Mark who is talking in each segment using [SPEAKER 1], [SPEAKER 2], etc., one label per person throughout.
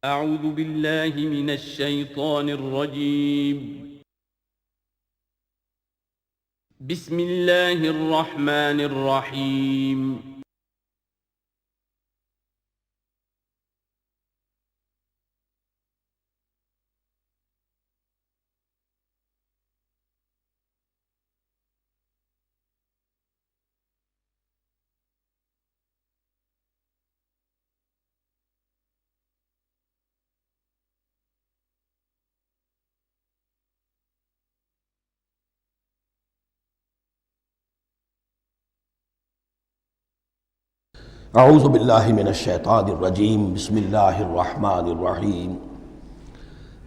[SPEAKER 1] اعوذ باللہ من الشیطان الرجیم بسم اللہ الرحمن الرحیم
[SPEAKER 2] اعوذ باللہ من الشیطان الرجیم بسم اللہ الرحمن الرحیم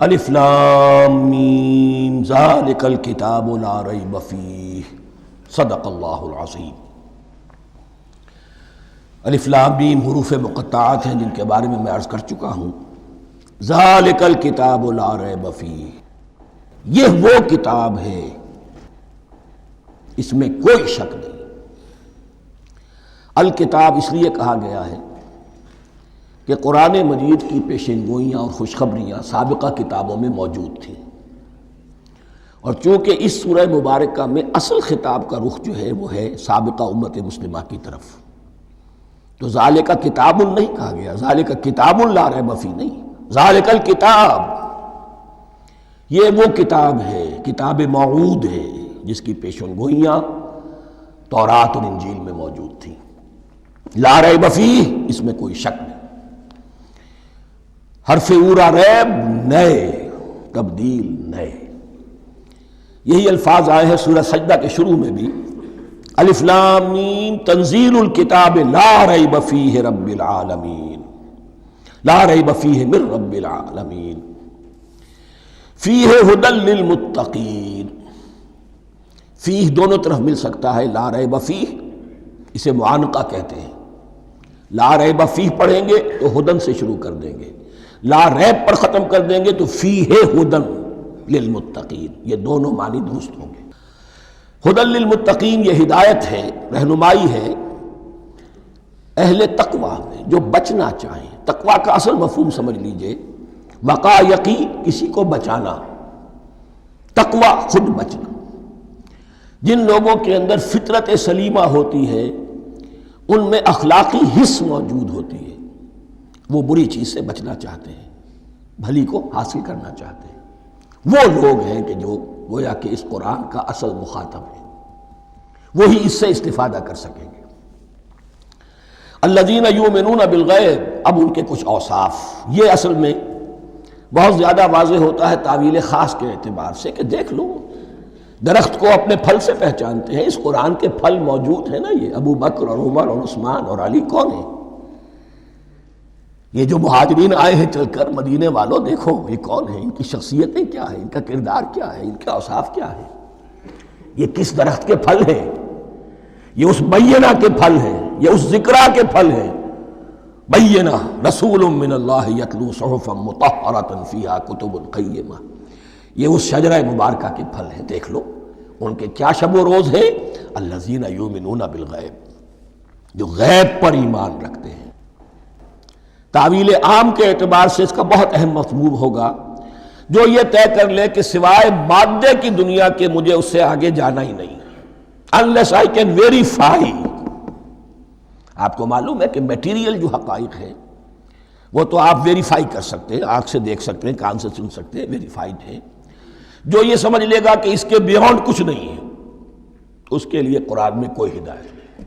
[SPEAKER 2] الف لام میم ذالک الکتاب لا ریب فیہ صدق اللہ العظیم۔ الف لام میم حروف مقطعات ہیں جن کے بارے میں عرض کر چکا ہوں۔ ذالک الکتاب لا ریب فیہ، یہ وہ کتاب ہے اس میں کوئی شک نہیں۔ الکتاب اس لیے کہا گیا ہے کہ قرآن مجید کی پیشین گوئیاں اور خوشخبریاں سابقہ کتابوں میں موجود تھیں، اور چونکہ اس سورہ مبارکہ میں اصل خطاب کا رخ جو ہے وہ ہے سابقہ امت مسلمہ کی طرف، تو ذالک کتاب نہیں کہا گیا، ذالک کتاب لا ریب فیہ نہیں، ذالک الکتاب یہ وہ کتاب ہے، کتاب موعود ہے جس کی پیشین گوئیاں تورات اور انجیل میں موجود تھیں۔ لا ریب فیہ، اس میں کوئی شک نہیں۔ حرف اورا ریب نئے، تبدیل نئے، یہی الفاظ آئے ہیں سورہ سجدہ کے شروع میں بھی، الف لام میم تنزیل الکتاب لا ریب فیہ رب العالمین، لا ریب فیہ من رب العالمین، فیہ ھدی للمتقین۔ فیہ دونوں طرف مل سکتا ہے، لا ریب فیہ اسے معانقہ کہتے ہیں، لا ریب فیہ پڑھیں گے تو ہدن سے شروع کر دیں گے، لا ریب پر ختم کر دیں گے تو فیہ ہدن للمتقین، یہ دونوں معنی درست ہوں گے۔ ہدن للمتقین یہ ہدایت ہے، رہنمائی ہے اہل تقوی میں جو بچنا چاہیں۔ تقوی کا اصل مفہوم سمجھ لیجئے، وقا یقی کسی کو بچانا، تقوی خود بچنا۔ جن لوگوں کے اندر فطرت سلیمہ ہوتی ہے ان میں اخلاقی حس موجود ہوتی ہے، وہ بری چیز سے بچنا چاہتے ہیں، بھلی کو حاصل کرنا چاہتے ہیں، وہ لوگ ہیں کہ جو گویا کہ اس قرآن کا اصل مخاطب ہے، وہی اس سے استفادہ کر سکیں گے۔ الذین یؤمنون بالغیب، اب ان کے کچھ اوصاف، یہ اصل میں بہت زیادہ واضح ہوتا ہے تعویل خاص کے اعتبار سے کہ دیکھ لو درخت کو اپنے پھل سے پہچانتے ہیں، اس قرآن کے پھل موجود ہیں نا، یہ ابو بکر اور عمر اور عثمان اور علی کون ہیں؟ یہ جو مہاجرین آئے ہیں چل کر، مدینے والوں دیکھو یہ کون ہیں، ان کی شخصیتیں کیا ہیں، ان کا کردار کیا ہے، ان کے اوصاف کیا ہے، یہ کس درخت کے پھل ہیں، یہ اس بینہ کے پھل ہیں، یہ اس ذکرہ کے پھل ہیں۔ بینہ رسول من اللہ یتلو صحفا مطہرۃ فیہا کتب قیمہ، یہ اس شجرہ مبارکہ کے پھل ہیں، دیکھ لو ان کے کیا شب و روز ہیں۔ الذین یؤمنون بالغیب، جو غیب پر ایمان رکھتے ہیں۔ تعویل عام کے اعتبار سے اس کا بہت اہم مفہوم ہوگا، جو یہ طے کر لے کہ سوائے مادے کی دنیا کے مجھے اس سے آگے جانا ہی نہیں، unless I can verify۔ آپ کو معلوم ہے کہ میٹیریل جو حقائق ہیں وہ تو آپ ویریفائی کر سکتے ہیں، آنکھ سے دیکھ سکتے ہیں، کان سے سن سکتے ہیں، ویریفائڈ ہیں۔ جو یہ سمجھ لے گا کہ اس کے بیونڈ کچھ نہیں ہے، اس کے لیے قرآن میں کوئی ہدایت نہیں۔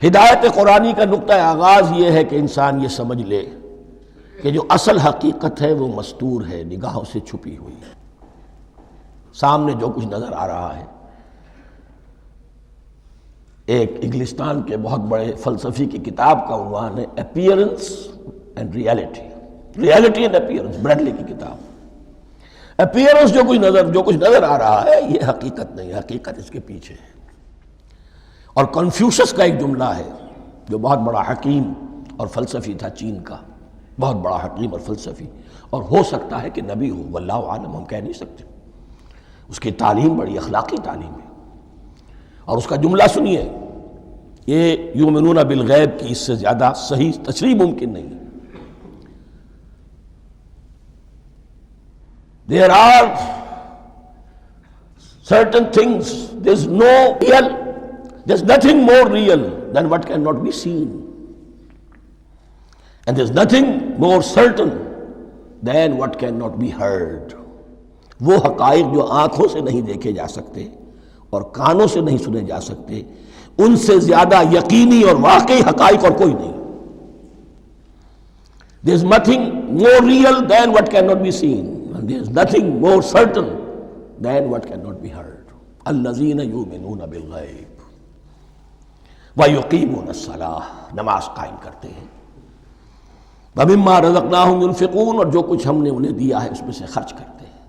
[SPEAKER 2] ہدایت قرآنی کا نقطہ آغاز یہ ہے کہ انسان یہ سمجھ لے کہ جو اصل حقیقت ہے وہ مستور ہے، نگاہوں سے چھپی ہوئی ہے، سامنے جو کچھ نظر آ رہا ہے۔ ایک انگلستان کے بہت بڑے فلسفی کی کتاب کا عنوان ہے appearance and reality, reality and appearance, Bradley کی کتاب۔ اپیئرنس جو کچھ نظر آ رہا ہے یہ حقیقت نہیں، حقیقت اس کے پیچھے ہے۔ اور کنفیوشس کا ایک جملہ ہے جو بہت بڑا حکیم اور فلسفی تھا، چین کا بہت بڑا حکیم اور فلسفی، اور ہو سکتا ہے کہ نبی ہو، واللہ عالم، ہم کہہ نہیں سکتے۔ اس کی تعلیم بڑی اخلاقی تعلیم ہے، اور اس کا جملہ سنیے، یہ یؤمنون بالغیب کی اس سے زیادہ صحیح تشریح ممکن نہیں ہے۔ There are certain things, there's nothing more real than what cannot be seen. And there's nothing more certain than what cannot be heard. وہ حقائق جو آنکھوں سے نہیں دیکھے جا سکتے اور کانوں سے نہیں سنے جا سکتے، ان سے زیادہ یقینی اور واقعی حقائق اور کوئی نہیں. There's nothing more real than what cannot be seen, and there's nothing more certain than what cannot be heard. الذین یؤمنون بالغیب ویقیمون الصلاۃ، نماز قائم کرتے ہیں. ومما رزقناہم ينفقون، اور جو کچھ ہم نے انہیں دیا ہے اس میں سے خرچ کرتے ہیں،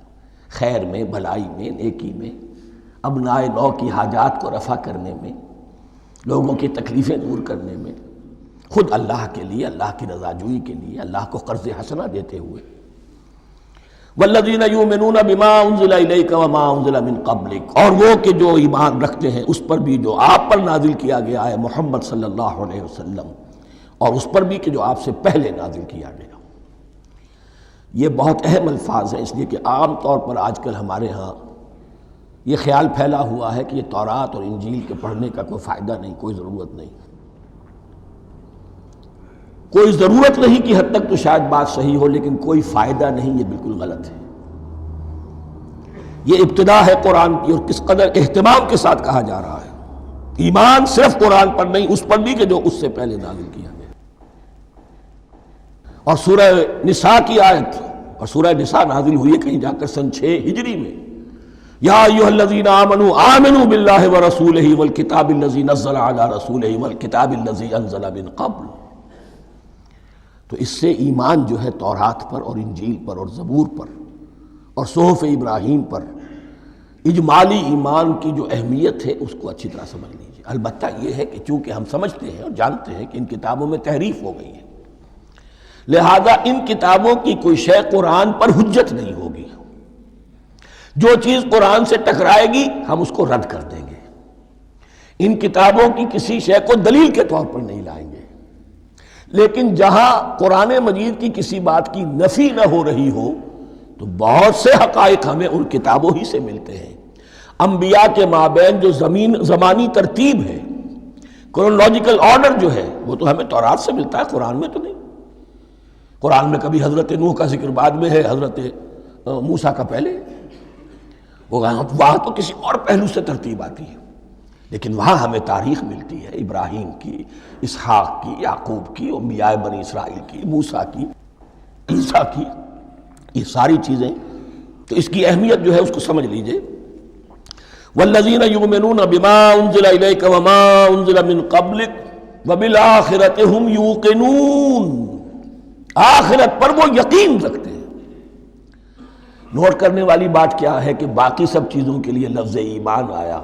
[SPEAKER 2] خیر میں، بھلائی میں، نیکی میں، ابناء نو کی حاجات کو رفع کرنے میں، لوگوں کی تکلیفیں دور کرنے میں، خود اللہ کے لیے، اللہ کی رضا جوئی کے لیے، اللہ کو قرض حسنہ دیتے ہوئے. والذین یؤمنون بما انزل الیک وما انزل من قبلک، اور وہ کہ جو ایمان رکھتے ہیں اس پر بھی جو آپ پر نازل کیا گیا ہے محمد صلی اللہ علیہ وسلم، اور اس پر بھی کہ جو آپ سے پہلے نازل کیا گیا. یہ بہت اہم الفاظ ہیں، اس لیے کہ عام طور پر آج کل ہمارے ہاں یہ خیال پھیلا ہوا ہے کہ یہ تورات اور انجیل کے پڑھنے کا کوئی فائدہ نہیں، کوئی ضرورت نہیں. کوئی ضرورت نہیں کی حد تک تو شاید بات صحیح ہو، لیکن کوئی فائدہ نہیں، یہ بالکل غلط ہے. یہ ابتدا ہے قرآن کی، اور کس قدر اہتمام کے ساتھ کہا جا رہا ہے. ایمان صرف قرآن پر نہیں، اس پر بھی کہ جو اس سے پہلے نازل کیا گیا. اور سورہ نساء کی آیت، اور سورہ نساء نازل ہوئی ہے کہیں جا کر سن 6 ہجری میں. یا ایھا الذین آمنوا آمنوا باللہ ورسولہ والکتاب الذی نزل علی رسولہ والکتاب الذی انزل من قبل. تو اس سے ایمان جو ہے تورات پر اور انجیل پر اور زبور پر اور صحف ابراہیم پر، اجمالی ایمان کی جو اہمیت ہے اس کو اچھی طرح سمجھ لیجیے. البتہ یہ ہے کہ چونکہ ہم سمجھتے ہیں اور جانتے ہیں کہ ان کتابوں میں تحریف ہو گئی ہے، لہذا ان کتابوں کی کوئی شے قرآن پر حجت نہیں ہوگی. جو چیز قرآن سے ٹکرائے گی ہم اس کو رد کر دیں گے. ان کتابوں کی کسی شے کو دلیل کے طور پر نہیں لائیں گے. لیکن جہاں قرآن مجید کی کسی بات کی نفی نہ ہو رہی ہو تو بہت سے حقائق ہمیں ان کتابوں ہی سے ملتے ہیں. انبیاء کے مابین جو زمانی ترتیب ہے، کرونالوجیکل آرڈر جو ہے، وہ تو ہمیں تورات سے ملتا ہے، قرآن میں تو نہیں. قرآن میں کبھی حضرت نوح کا ذکر بعد میں ہے، حضرت موسیٰ کا پہلے. وہاں تو کسی اور پہلو سے ترتیب آتی ہے، لیکن وہاں ہمیں تاریخ ملتی ہے ابراہیم کی، اسحاق کی، یعقوب کی، انبیاء بنی اسرائیل کی، موسیٰ کی، عیسیٰ کی. یہ ساری چیزیں تو اس کی اہمیت جو ہے اس کو سمجھ لیجئے. والذین یؤمنون بما انزل الیک وما انزل من قبلک وبالآخرۃ ھم یوقنون، آخرت پر وہ یقین رکھتے ہیں. نوٹ کرنے والی بات کیا ہے کہ باقی سب چیزوں کے لیے لفظ ایمان آیا،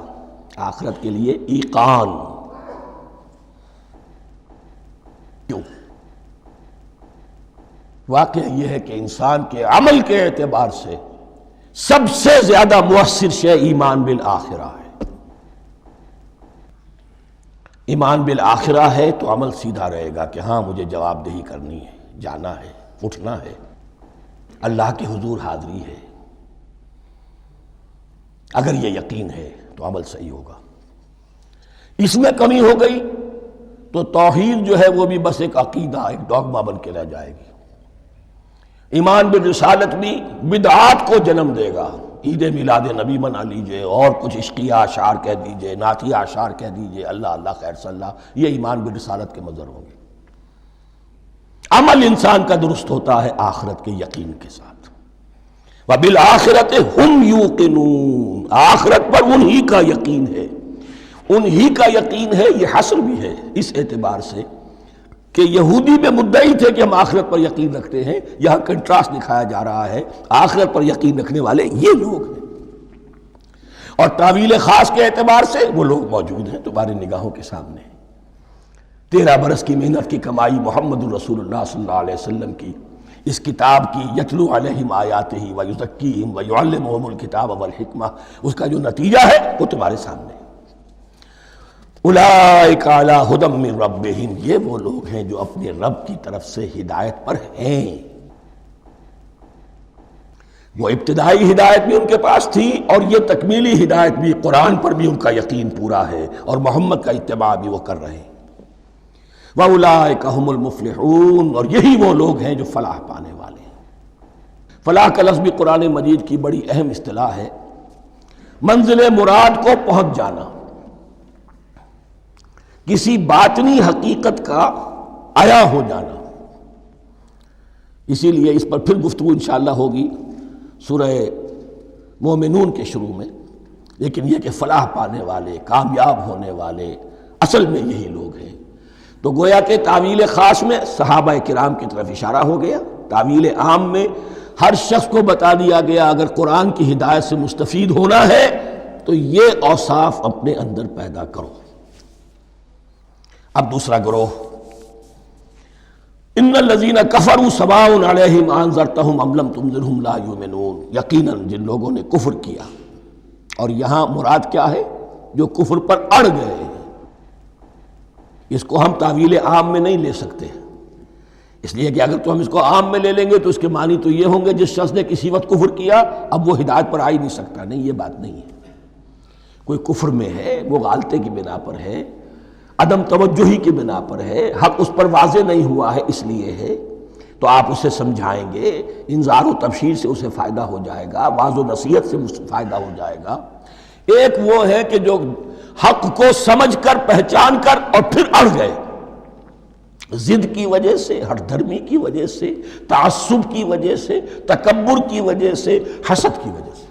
[SPEAKER 2] آخرت کے لیے ایقان. کیوں؟ واقعہ یہ ہے کہ انسان کے عمل کے اعتبار سے سب سے زیادہ مؤثر شے ایمان بالآخرہ ہے. ایمان بالآخرہ ہے تو عمل سیدھا رہے گا کہ ہاں مجھے جواب دہی کرنی ہے، جانا ہے، اٹھنا ہے، اللہ کے حضور حاضری ہے. اگر یہ یقین ہے تو عمل صحیح ہوگا. اس میں کمی ہو گئی تو توحید جو ہے وہ بھی بس ایک عقیدہ، ایک ڈوگما بن کے رہ جائے گی. ایمان بالرسالت بھی بدعات کو جنم دے گا. عید میلاد نبی منا لیجئے، اور کچھ عشقیہ اشعار کہہ دیجئے، نعتیہ اشعار کہہ دیجئے، اللہ اللہ خیر صلی اللہ، یہ ایمان بالرسالت کے مظہر ہوں گے. عمل انسان کا درست ہوتا ہے آخرت کے یقین کے ساتھ. وبالآخرۃ ھم یوقنون، آخرت پر انہی کا یقین ہے، انہی کا یقین ہے. یہ حصر بھی ہے اس اعتبار سے کہ یہودی میں مدعی تھے کہ ہم آخرت پر یقین رکھتے ہیں، یہاں کنٹراسٹ دکھایا جا رہا ہے، آخرت پر یقین رکھنے والے یہ لوگ ہیں. اور تعویل خاص کے اعتبار سے وہ لوگ موجود ہیں تمہاری نگاہوں کے سامنے. 13 برس کی محنت کی کمائی محمد الرسول اللہ صلی اللہ علیہ وسلم کی، اس کتاب کی، یتلو علیہم آیاتہ ویزکیہم ویعلمہم الکتاب والحکمہ، اس کا جو نتیجہ ہے وہ تمہارے سامنے. اولئک علی ھدی من ربہم، یہ وہ لوگ ہیں جو اپنے رب کی طرف سے ہدایت پر ہیں. وہ ابتدائی ہدایت بھی ان کے پاس تھی اور یہ تکمیلی ہدایت بھی، قرآن پر بھی ان کا یقین پورا ہے اور محمد کا اتباع بھی وہ کر رہے ہیں۔ وَأُولَٰئِكَ هُمُ الْمُفْلِحُونَ، اور یہی وہ لوگ ہیں جو فلاح پانے والے ہیں۔ فلاح کا لفظ بھی قرآن مجید کی بڑی اہم اصطلاح ہے، منزل مراد کو پہنچ جانا، کسی باطنی حقیقت کا عیا ہو جانا۔ اسی لیے اس پر پھر گفتگو انشاءاللہ ہوگی سورہ مومنون کے شروع میں، لیکن یہ کہ فلاح پانے والے، کامیاب ہونے والے اصل میں یہی لوگ ہیں۔ تو گویا کہ تعویل خاص میں صحابہ کرام کی طرف اشارہ ہو گیا، تعویل عام میں ہر شخص کو بتا دیا گیا اگر قرآن کی ہدایت سے مستفید ہونا ہے تو یہ اوصاف اپنے اندر پیدا کرو۔ اب دوسرا گروہ، ان الذین کفروا سواء علیہم انذرتہم ام لم تنذرہم لا یؤمنون، یقیناً جن لوگوں نے کفر کیا، اور یہاں مراد کیا ہے؟ جو کفر پر اڑ گئے ہیں۔ اس کو ہم تعویل عام میں نہیں لے سکتے، اس لیے کہ اگر تو ہم اس کو عام میں لے لیں گے تو اس کے معنی تو یہ ہوں گے جس شخص نے کسی وقت کفر کیا اب وہ ہدایت پر آ ہی نہیں سکتا۔ نہیں، یہ بات نہیں ہے۔ کوئی کفر میں ہے، وہ غالطے کی بنا پر ہے، عدم توجہی کی بنا پر ہے، حق اس پر واضح نہیں ہوا ہے اس لیے ہے، تو آپ اسے سمجھائیں گے، انذار و تبشیر سے اسے فائدہ ہو جائے گا، واعظ و نصیحت سے فائدہ ہو جائے گا۔ ایک وہ ہے کہ جو حق کو سمجھ کر، پہچان کر اور پھر اڑ گئے، ضد کی وجہ سے، ہٹ دھرمی کی وجہ سے، تعصب کی وجہ سے، تکبر کی وجہ سے، حسد کی وجہ سے۔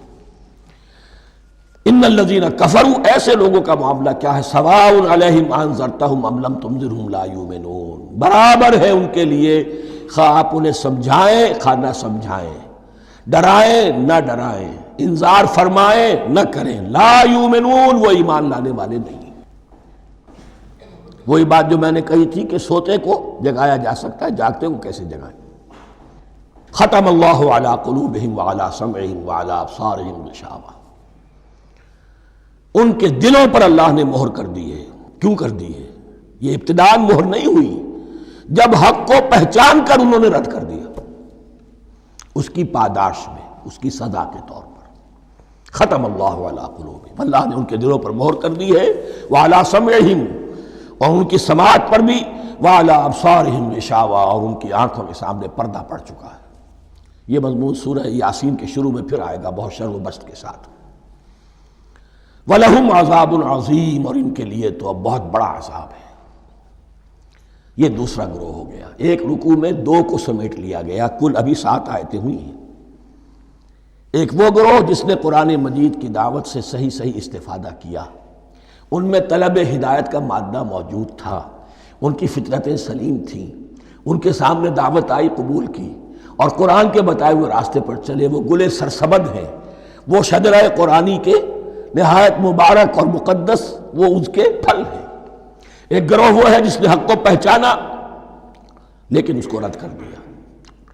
[SPEAKER 2] ان الذین کفروا، ایسے لوگوں کا معاملہ کیا ہے؟ سواء علیہم انذرتہم ام لم تنذرہم لا یؤمنون، برابر ہے ان کے لیے خواہ آپ انہیں سمجھائیں خواہ نہ سمجھائیں، ڈرائیں نہ ڈرائیں، انذار فرمائیں نہ کریں، لا یؤمنون، وہ ایمان لانے والے نہیں۔ وہی بات جو میں نے کہی تھی کہ سوتے کو جگایا جا سکتا ہے، جاگتے کو کیسے جگائیں؟ ختم اللہ علی قلوبہم وعلی سمعہم وعلی ابصارہم غشاوہ، ان کے دلوں پر اللہ نے مہر کر دی ہے۔ کیوں کر دی ہے؟ یہ ابتداءً مہر نہیں ہوئی، جب حق کو پہچان کر انہوں نے رد کر دیا، اس کی پاداش میں، اس کی سزا کے طور پر۔ ختم اللہ علی قلوبہم، اللہ نے ان کے دلوں پر مہر کر دی ہے، وعلی سمعہم، اور ان کی سماعت پر بھی، وعلی ابصارہم غشاوہ، اور ان کی آنکھوں کے سامنے پردہ پڑ چکا ہے۔ یہ مضمون سورہ یاسین کے شروع میں پھر آئے گا بہت شر و بست کے ساتھ۔ وَلَهُمْ عَذَابٌ عَظِيمٌ، اور ان کے لیے تو اب بہت بڑا عذاب ہے۔ یہ دوسرا گروہ ہو گیا، ایک رکوع میں دو کو سمیٹ لیا گیا، کل ابھی 7 آیتیں ہوئی ہیں۔ ایک وہ گروہ جس نے قرآن مجید کی دعوت سے صحیح صحیح استفادہ کیا، ان میں طلب ہدایت کا مادہ موجود تھا، ان کی فطرتیں سلیم تھیں، ان کے سامنے دعوت آئی، قبول کی، اور قرآن کے بتائے ہوئے راستے پر چلے۔ وہ گلے سرسبد ہیں، وہ شجرہ قرآنی کے نہایت مبارک اور مقدس، وہ اس کے پھل ہیں۔ ایک گروہ وہ ہے جس نے حق کو پہچانا لیکن اس کو رد کر دیا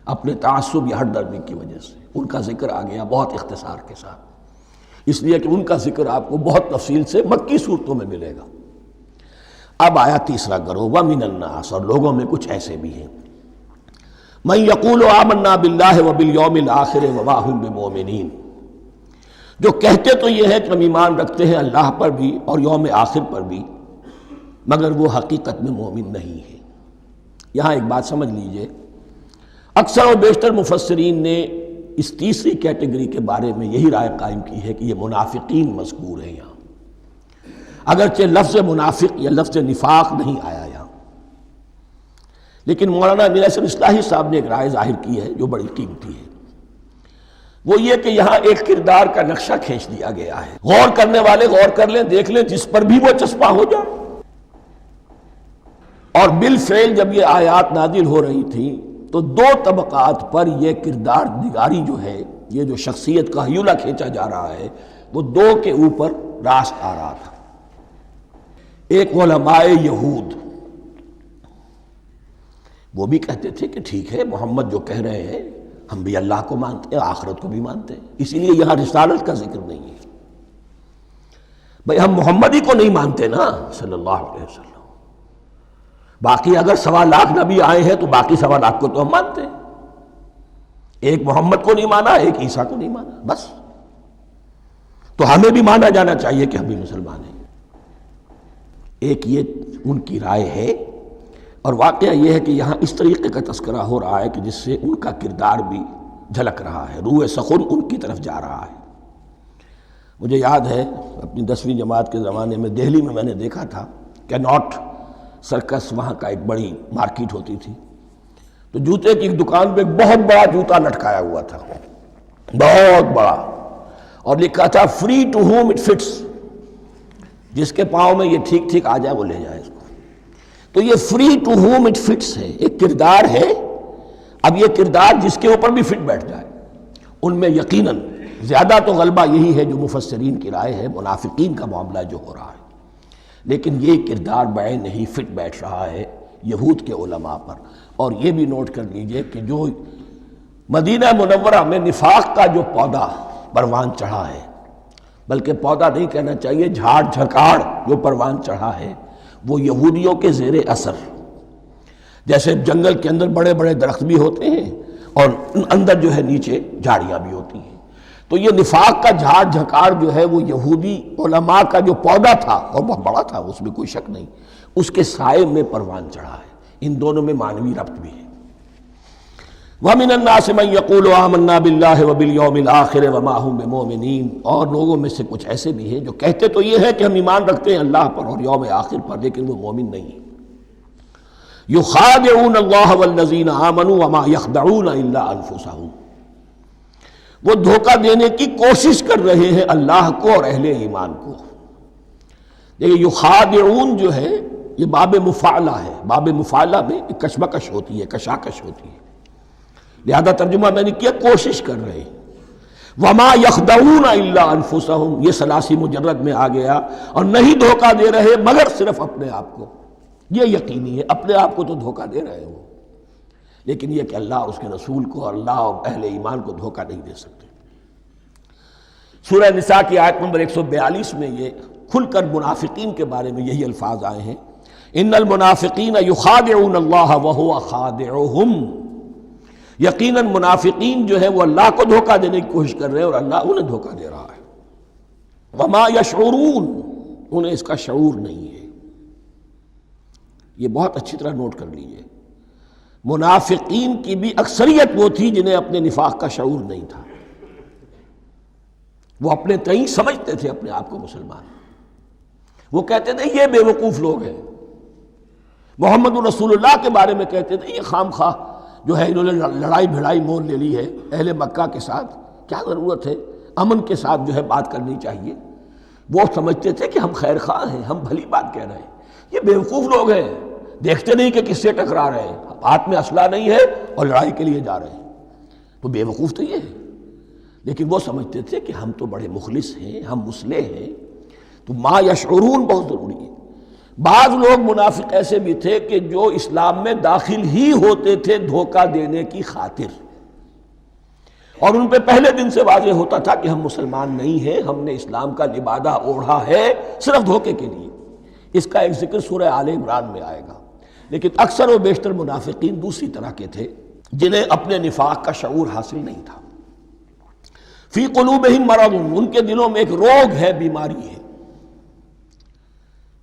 [SPEAKER 2] اپنے تعصب یا ہٹ درمی کی وجہ سے۔ ان کا ذکر آ گیا بہت اختصار کے ساتھ، اس لیے کہ ان کا ذکر آپ کو بہت تفصیل سے مکی صورتوں میں ملے گا۔ اب آیا تیسرا گروہ، وَمِنَ النَّاسِ، اور لوگوں میں کچھ ایسے بھی ہیں، مَن يَقُولُ آمَنَّا بِاللَّهِ وَبِالْيَوْمِ الْآخِرِ وَمَا هُم بِمُؤْمِنِينَ، جو کہتے تو یہ ہے کہ ہم ایمان رکھتے ہیں اللہ پر بھی اور یوم آخر پر بھی، مگر وہ حقیقت میں مومن نہیں ہے۔ یہاں ایک بات سمجھ لیجئے، اکثر و بیشتر مفسرین نے اس تیسری کیٹیگری کے بارے میں یہی رائے قائم کی ہے کہ یہ منافقین مذکور ہیں یہاں، اگرچہ لفظ منافق یا لفظ نفاق نہیں آیا یہاں، لیکن مولانا امیر احسن اصلاحی صاحب نے ایک رائے ظاہر کی ہے جو بڑی قیمتی ہے، وہ یہ کہ یہاں ایک کردار کا نقشہ کھینچ دیا گیا ہے۔ غور کرنے والے غور کر لیں، دیکھ لیں، جس پر بھی وہ چسپاں ہو جائے۔ اور بالفعل جب یہ آیات نازل ہو رہی تھیں تو دو طبقات پر یہ کردار نگاری جو ہے، یہ جو شخصیت کا ہیولہ کھینچا جا رہا ہے، وہ دو کے اوپر راست آ رہا تھا۔ ایک علماء یہود، وہ بھی کہتے تھے کہ ٹھیک ہے محمد جو کہہ رہے ہیں، ہم بھی اللہ کو مانتے ہیں، آخرت کو بھی مانتے ہیں، اسی لیے یہاں رسالت کا ذکر نہیں ہے۔ بھئی ہم محمد ہی کو نہیں مانتے نا صلی اللہ علیہ وسلم، باقی اگر 1.25 لاکھ نبی آئے ہیں تو باقی 1.25 لاکھ کو تو ہم مانتے ہیں۔ ایک محمد کو نہیں مانا، ایک عیسیٰ کو نہیں مانا، بس۔ تو ہمیں بھی مانا جانا چاہیے کہ ہم بھی مسلمان ہیں۔ ایک یہ ان کی رائے ہے، اور واقعہ یہ ہے کہ یہاں اس طریقے کا تذکرہ ہو رہا ہے کہ جس سے ان کا کردار بھی جھلک رہا ہے، روح سخن ان کی طرف جا رہا ہے۔ مجھے یاد ہے اپنی 10ویں جماعت کے زمانے میں دہلی میں نے دیکھا تھا کہ ناٹ سرکس، وہاں کا ایک بڑی مارکیٹ ہوتی تھی، تو جوتے کی ایک دکان پہ ایک بہت بڑا جوتا لٹکایا ہوا تھا، بہت بڑا، اور لکھا تھا free to whom it fits, جس کے پاؤں میں یہ ٹھیک ٹھیک آ جائے وہ لے جائے اس کو۔ تو یہ free to whom it fits ہے، ایک کردار ہے۔ اب یہ کردار جس کے اوپر بھی فٹ بیٹھ جائے، ان میں یقیناً زیادہ تو غلبہ یہی ہے جو مفسرین کی رائے ہے، منافقین کا معاملہ جو ہو رہا ہے، لیکن یہ کردار بعین نہیں فٹ بیٹھ رہا ہے یہود کے علماء پر۔ اور یہ بھی نوٹ کر لیجئے کہ جو مدینہ منورہ میں نفاق کا جو پودا پروان چڑھا ہے، بلکہ پودا نہیں کہنا چاہیے، جھاڑ جھکاڑ جو پروان چڑھا ہے، وہ یہودیوں کے زیر اثر، جیسے جنگل کے اندر بڑے بڑے درخت بھی ہوتے ہیں اور اندر جو ہے نیچے جھاڑیاں بھی ہوتی ہیں، تو یہ نفاق کا جھاڑ جھکاڑ جو ہے وہ یہودی علماء کا جو پودا تھا، اور بہت بڑا تھا، اس میں کوئی شک نہیں، اس کے سائے میں پروان چڑھا ہے۔ ان دونوں میں معنوی ربط بھی ہے۔ وَمِنَ النَّاسِ مَن يَقُولُ آمَنَّا بِاللَّهِ وَبِالْيَوْمِ الْآخِرِ وَمَا هُم بِمُؤْمِنِينَ، اور لوگوں میں سے کچھ ایسے بھی ہیں جو کہتے تو یہ ہے کہ ہم ایمان رکھتے ہیں اللہ پر اور یوم آخر پر، لیکن وہ مومن نہیں ہیں۔ يُخَادِعُونَ اللَّهَ وَالَّذِينَ آمَنُوا وَمَا يَخْدَعُونَ إِلَّا أَنفُسَهُمْ، وہ دھوکہ دینے کی کوشش کر رہے ہیں اللہ کو اور اہل ایمان کو۔ دیکھیں یخادعون جو ہے یہ باب مفعلہ ہے، باب مفعلہ میں کشمکش ہوتی ہے، کشاکش ہوتی ہے، لہذا ترجمہ میں نے کیا کوشش کر رہے ہیں۔ وما یخدعون الا انفسهم، یہ ثلاثی مجرد میں آ گیا، اور نہیں دھوکہ دے رہے مگر صرف اپنے آپ کو۔ یہ یقینی ہے اپنے آپ کو تو دھوکہ دے رہے ہو، لیکن یہ کہ اللہ اور اس کے رسول کو اور اللہ اور اہل ایمان کو دھوکہ نہیں دے سکتے۔ سورہ نساء کی آیت نمبر 142 میں یہ کھل کر منافقین کے بارے میں یہی الفاظ آئے ہیں، ان المنافقین یخادعون اللہ وہو خادعہم، یقیناً منافقین جو ہے وہ اللہ کو دھوکہ دینے کی کوشش کر رہے ہیں اور اللہ انہیں دھوکہ دے رہا ہے۔ وما یشعرون، انہیں اس کا شعور نہیں ہے۔ یہ بہت اچھی طرح نوٹ کر لیجئے، منافقین کی بھی اکثریت وہ تھی جنہیں اپنے نفاق کا شعور نہیں تھا، وہ اپنے تئیں سمجھتے تھے اپنے آپ کو مسلمان، وہ کہتے تھے یہ بے وقوف لوگ ہیں، محمد رسول اللہ کے بارے میں کہتے تھے یہ خام خواہ جو ہے انہوں نے لڑائی بھڑائی مول لے لی ہے اہل مکہ کے ساتھ، کیا ضرورت ہے، امن کے ساتھ جو ہے بات کرنی چاہیے۔ وہ سمجھتے تھے کہ ہم خیر خواہ ہیں، ہم بھلی بات کہہ رہے ہیں، یہ بے وقوف لوگ ہیں، دیکھتے نہیں کہ کس سے ٹکرا رہے ہیں، ہاتھ میں اسلحہ نہیں ہے اور لڑائی کے لیے جا رہے ہیں، تو بے وقوف تو یہ ہے۔ لیکن وہ سمجھتے تھے کہ ہم تو بڑے مخلص ہیں، ہم مصلح ہیں، تو ما یشعرون بہت ضروری ہے۔ بعض لوگ منافق ایسے بھی تھے کہ جو اسلام میں داخل ہی ہوتے تھے دھوکہ دینے کی خاطر، اور ان پہ پہلے دن سے واضح ہوتا تھا کہ ہم مسلمان نہیں ہیں، ہم نے اسلام کا لبادہ اوڑھا ہے صرف دھوکے کے لیے۔ اس کا ایک ذکر سورہ آل عمران میں آئے گا، لیکن اکثر و بیشتر منافقین دوسری طرح کے تھے جنہیں اپنے نفاق کا شعور حاصل نہیں تھا۔ فی قلوبہم مرض، ان کے دلوں میں ایک روگ ہے، بیماری ہے۔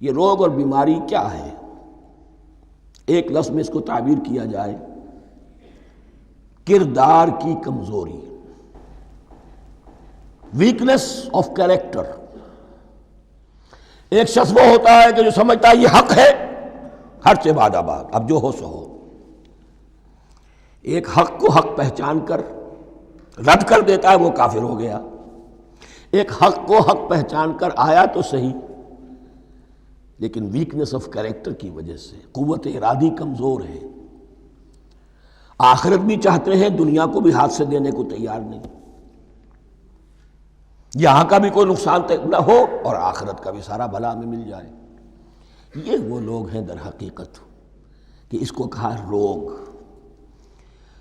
[SPEAKER 2] یہ روگ اور بیماری کیا ہے؟ ایک لفظ میں اس کو تعبیر کیا جائے، کردار کی کمزوری، ویکنس آف کیریکٹر۔ ایک شخص وہ ہوتا ہے کہ جو سمجھتا ہے یہ حق ہے، حق سے باد آباد، اب جو ہو سو ہو۔ ایک حق کو حق پہچان کر رد کر دیتا ہے، وہ کافر ہو گیا۔ ایک حق کو حق پہچان کر آیا تو صحیح، لیکن ویکنس آف کیریکٹر کی وجہ سے قوت ارادی کمزور ہے، آخرت بھی چاہتے ہیں، دنیا کو بھی ہاتھ سے دینے کو تیار نہیں، یہاں کا بھی کوئی نقصان نہ ہو اور آخرت کا بھی سارا بھلا ہمیں مل جائے۔ یہ وہ لوگ ہیں در حقیقت کہ اس کو کہا روگ۔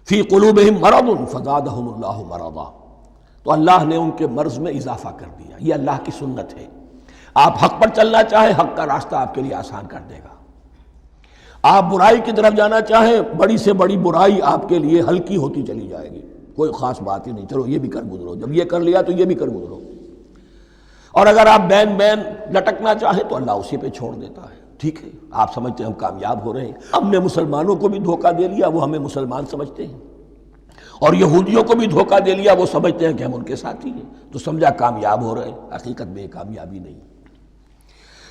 [SPEAKER 2] فی قلوبہم مرض فزادہم اللہ مرضا، تو اللہ نے ان کے مرض میں اضافہ کر دیا۔ یہ اللہ کی سنت ہے، آپ حق پر چلنا چاہیں حق کا راستہ آپ کے لیے آسان کر دے گا، آپ برائی کی طرف جانا چاہیں بڑی سے بڑی برائی آپ کے لیے ہلکی ہوتی چلی جائے گی۔ کوئی خاص بات ہی نہیں، چلو یہ بھی کر گزرو، جب یہ کر لیا تو یہ بھی کر گزرو۔ اور اگر آپ بین بین لٹکنا چاہیں تو اللہ اسی پہ چھوڑ دیتا ہے۔ ٹھیک ہے، آپ سمجھتے ہیں ہم کامیاب ہو رہے ہیں، ہم نے مسلمانوں کو بھی دھوکہ دے لیا، وہ ہمیں مسلمان سمجھتے ہیں، اور یہودیوں کو بھی دھوکہ دے لیا، وہ سمجھتے ہیں کہ ہم ان کے ساتھی ہیں، تو سمجھا کامیاب ہو رہے ہیں، حقیقت میں یہ کامیابی نہیں۔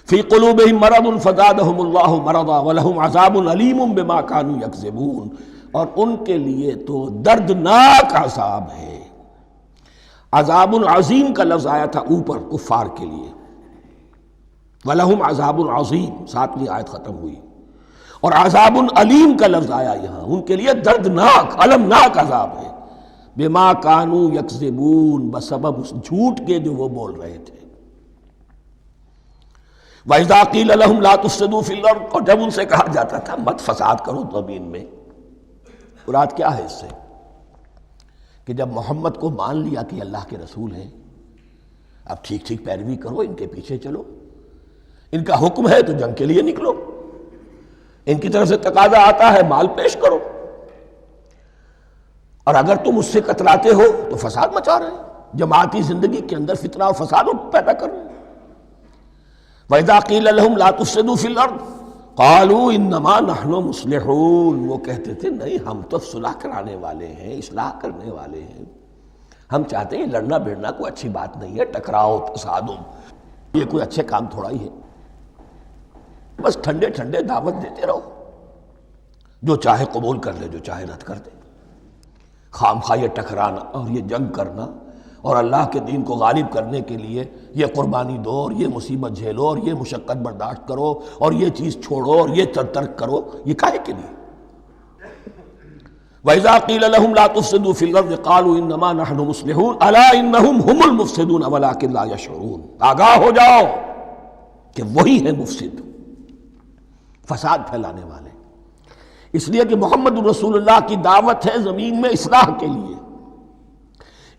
[SPEAKER 2] فی قلوبہم مرض فزادہم اللہ مرضا ولہم عذاب علیم بما کانوا یکذبون، اور ان کے لیے تو دردناک عذاب ہے۔ عذاب عظیم کا لفظ آیا تھا اوپر کفار کے لیے، وَلَهُمْ عَذَابٌ عَظِيمٌ، 7ویں آیت ختم ہوئی، اور عذاب علیم کا لفظ آیا یہاں، ان کے لیے دردناک المناک عذاب ہے، بما کانوا یکذبون، بسبب اس جھوٹ کے جو وہ بول رہے تھے۔ وَإِذَا قِيلَ لَهُمْ لَا تُفْسِدُوا فِي الْأَرْضِ، اور جب ان سے کہا جاتا تھا مت فساد کرو زمین میں، مراد کیا ہے اس سے؟ کہ جب محمد کو مان لیا کہ اللہ کے رسول ہیں، اب ٹھیک ٹھیک پیروی کرو، ان کے پیچھے چلو، ان کا حکم ہے تو جنگ کے لیے نکلو، ان کی طرف سے تقاضا آتا ہے مال پیش کرو، اور اگر تم اس سے کتراتے ہو تو فساد مچا رہے ہیں، جماعتی زندگی کے اندر فتنہ اور فساد پیدا کر رہے ہیں۔ وَإِذَا قِيلَ لَهُمْ لَا تُفْسِدُوا فِي الْأَرْضِ قَالُوا إِنَّمَا نَحْنُ مُصْلِحُونَ، وہ کہتے تھے نہیں ہم تو صلح کرانے والے ہیں، اصلاح کرنے والے ہیں، ہم چاہتے ہیں لڑنا بھیڑنا کوئی اچھی بات نہیں ہے، ٹکراؤ تصادم یہ کوئی اچھے کام تھوڑا ہی ہے، بس ٹھنڈے ٹھنڈے دعوت دیتے رہو، جو چاہے قبول کر لے، جو چاہے رد کر دے، خام خواہ یہ ٹکرانا اور یہ جنگ کرنا اور اللہ کے دین کو غالب کرنے کے لیے یہ قربانی دو اور یہ مصیبت جھیلو اور یہ مشقت برداشت کرو اور یہ چیز چھوڑو اور یہ ترک کرو، یہ کاہے کے لیے؟ وَإِذَا قِيلَ لَهُمْ لَا تُفْسِدُوا فِي الْأَرْضِ قَالُوا إِنَّمَا نَحْنُ مُصْلِحُونَ أَلَا إِنَّهُمْ هُمُ الْمُفْسِدُونَ وَلَٰكِن لَا يَشْعُرُونَ، آگاہ ہو جاؤ کہ وہی ہیں مفسد، فساد پھیلانے والے۔ اس لیے کہ محمد رسول اللہ کی دعوت ہے زمین میں اصلاح کے لیے،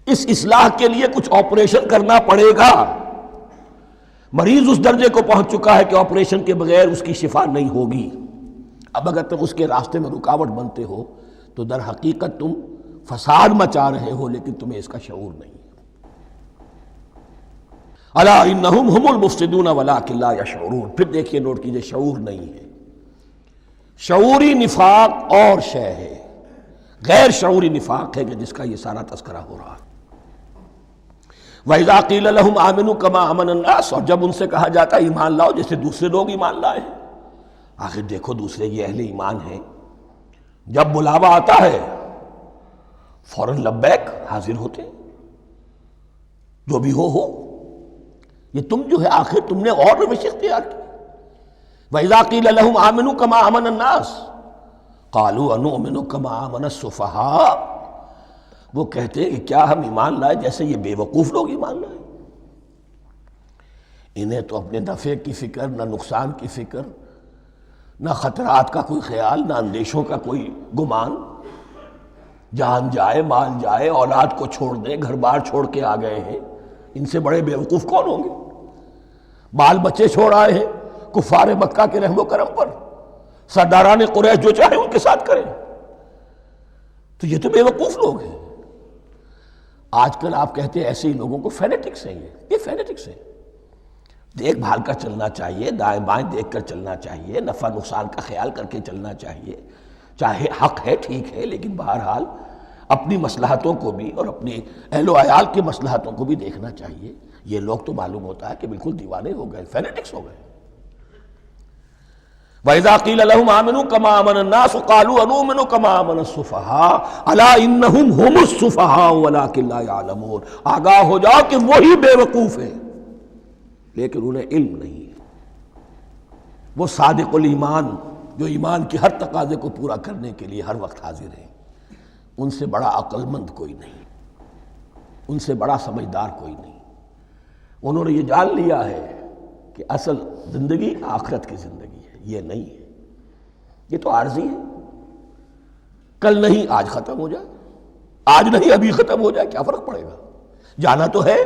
[SPEAKER 2] اس اصلاح کے لیے کچھ آپریشن کرنا پڑے گا۔ مریض اس درجے کو پہنچ چکا ہے کہ آپریشن کے بغیر اس کی شفا نہیں ہوگی، اب اگر تم اس کے راستے میں رکاوٹ بنتے ہو تو در حقیقت تم فساد مچا رہے ہو، لیکن تمہیں اس کا شعور نہیں۔ الا انہم ہم المفسدون ولکن لا یشعرون، پھر دیکھیے نوٹ کیجئے، شعور نہیں ہے۔ شعوری نفاق اور شے ہے، غیر شعوری نفاق ہے کہ جس کا یہ سارا تذکرہ ہو رہا ہے۔ وَإِذَا قِيلَ لَهُمْ آمِنُوا كَمَا آمَنَ النَّاسُ، اور جب ان سے کہا جاتا ہے ایمان لاؤ جیسے دوسرے لوگ ایمان لائے ہیں، آخر دیکھو دوسرے یہ اہل ایمان ہیں، جب بلاوا آتا ہے فوراً لبیک حاضر ہوتے، جو بھی ہو یہ تم جو ہے آخر تم نے اور روش اختیار کی۔ وَإِذَا قِيلَ لَهُمْ آمِنُوا كَمَا آمَنَ النَّاسُ قَالُوا أَنُؤْمِنُ كَمَا آمَنَ السُّفَهَاءُ، وہ کہتے ہیں کہ کیا ہم ایمان لائے جیسے یہ بے وقوف لوگ ایمان لائے؟ انہیں تو اپنے نفع کی فکر، نہ نقصان کی فکر، نہ خطرات کا کوئی خیال، نہ اندیشوں کا کوئی گمان، جان جائے مال جائے، اولاد کو چھوڑ دیں، گھر بار چھوڑ کے آ گئے ہیں، ان سے بڑے بے وقوف کون ہوں گے؟ بال بچے چھوڑ آئے ہیں کفار مکہ کے رحم و کرم پر، سرداران قریش جو چاہے ان کے ساتھ کریں، تو یہ تو بے وقوف لوگ ہیں۔ آج کل آپ کہتے ہیں ایسے ہی لوگوں کو فینیٹکس ہیں، یہ فینیٹکس ہیں، دیکھ بھال کر چلنا چاہیے، دائیں بائیں دیکھ کر چلنا چاہیے، نفع نقصان کا خیال کر کے چلنا چاہیے، چاہے حق ہے ٹھیک ہے، لیکن بہرحال اپنی مصلحتوں کو بھی اور اپنی اہل و عیال کی مصلحتوں کو بھی دیکھنا چاہیے۔ یہ لوگ تو معلوم ہوتا ہے کہ بالکل دیوانے ہو گئے، فینیٹکس ہو گئے۔ وَإِذَا قِيلَ لَهُمْ آمِنُوا كَمَا آمَنَ النَّاسُ قَالُوا أَنُؤْمِنُ كَمَا آمَنَ السُّفَهَاءُ أَلَا إِنَّهُمْ هُمُ السُّفَهَاءُ وَلَٰكِن لَا يَعْلَمُونَ، آگاہ ہو جاؤ کہ وہی بے وقوف ہیں لیکن انہیں علم نہیں ہے۔ وہ صادق الایمان جو ایمان کی ہر تقاضے کو پورا کرنے کے لیے ہر وقت حاضر ہیں، ان سے بڑا عقل مند کوئی نہیں، ان سے بڑا سمجھدار کوئی نہیں۔ انہوں نے یہ جان لیا ہے کہ اصل زندگی آخرت کی زندگی ہے، یہ نہیں ہے، یہ تو عارضی ہے، کل نہیں آج ختم ہو جائے، آج نہیں ابھی ختم ہو جائے، کیا فرق پڑے گا؟ جانا تو ہے،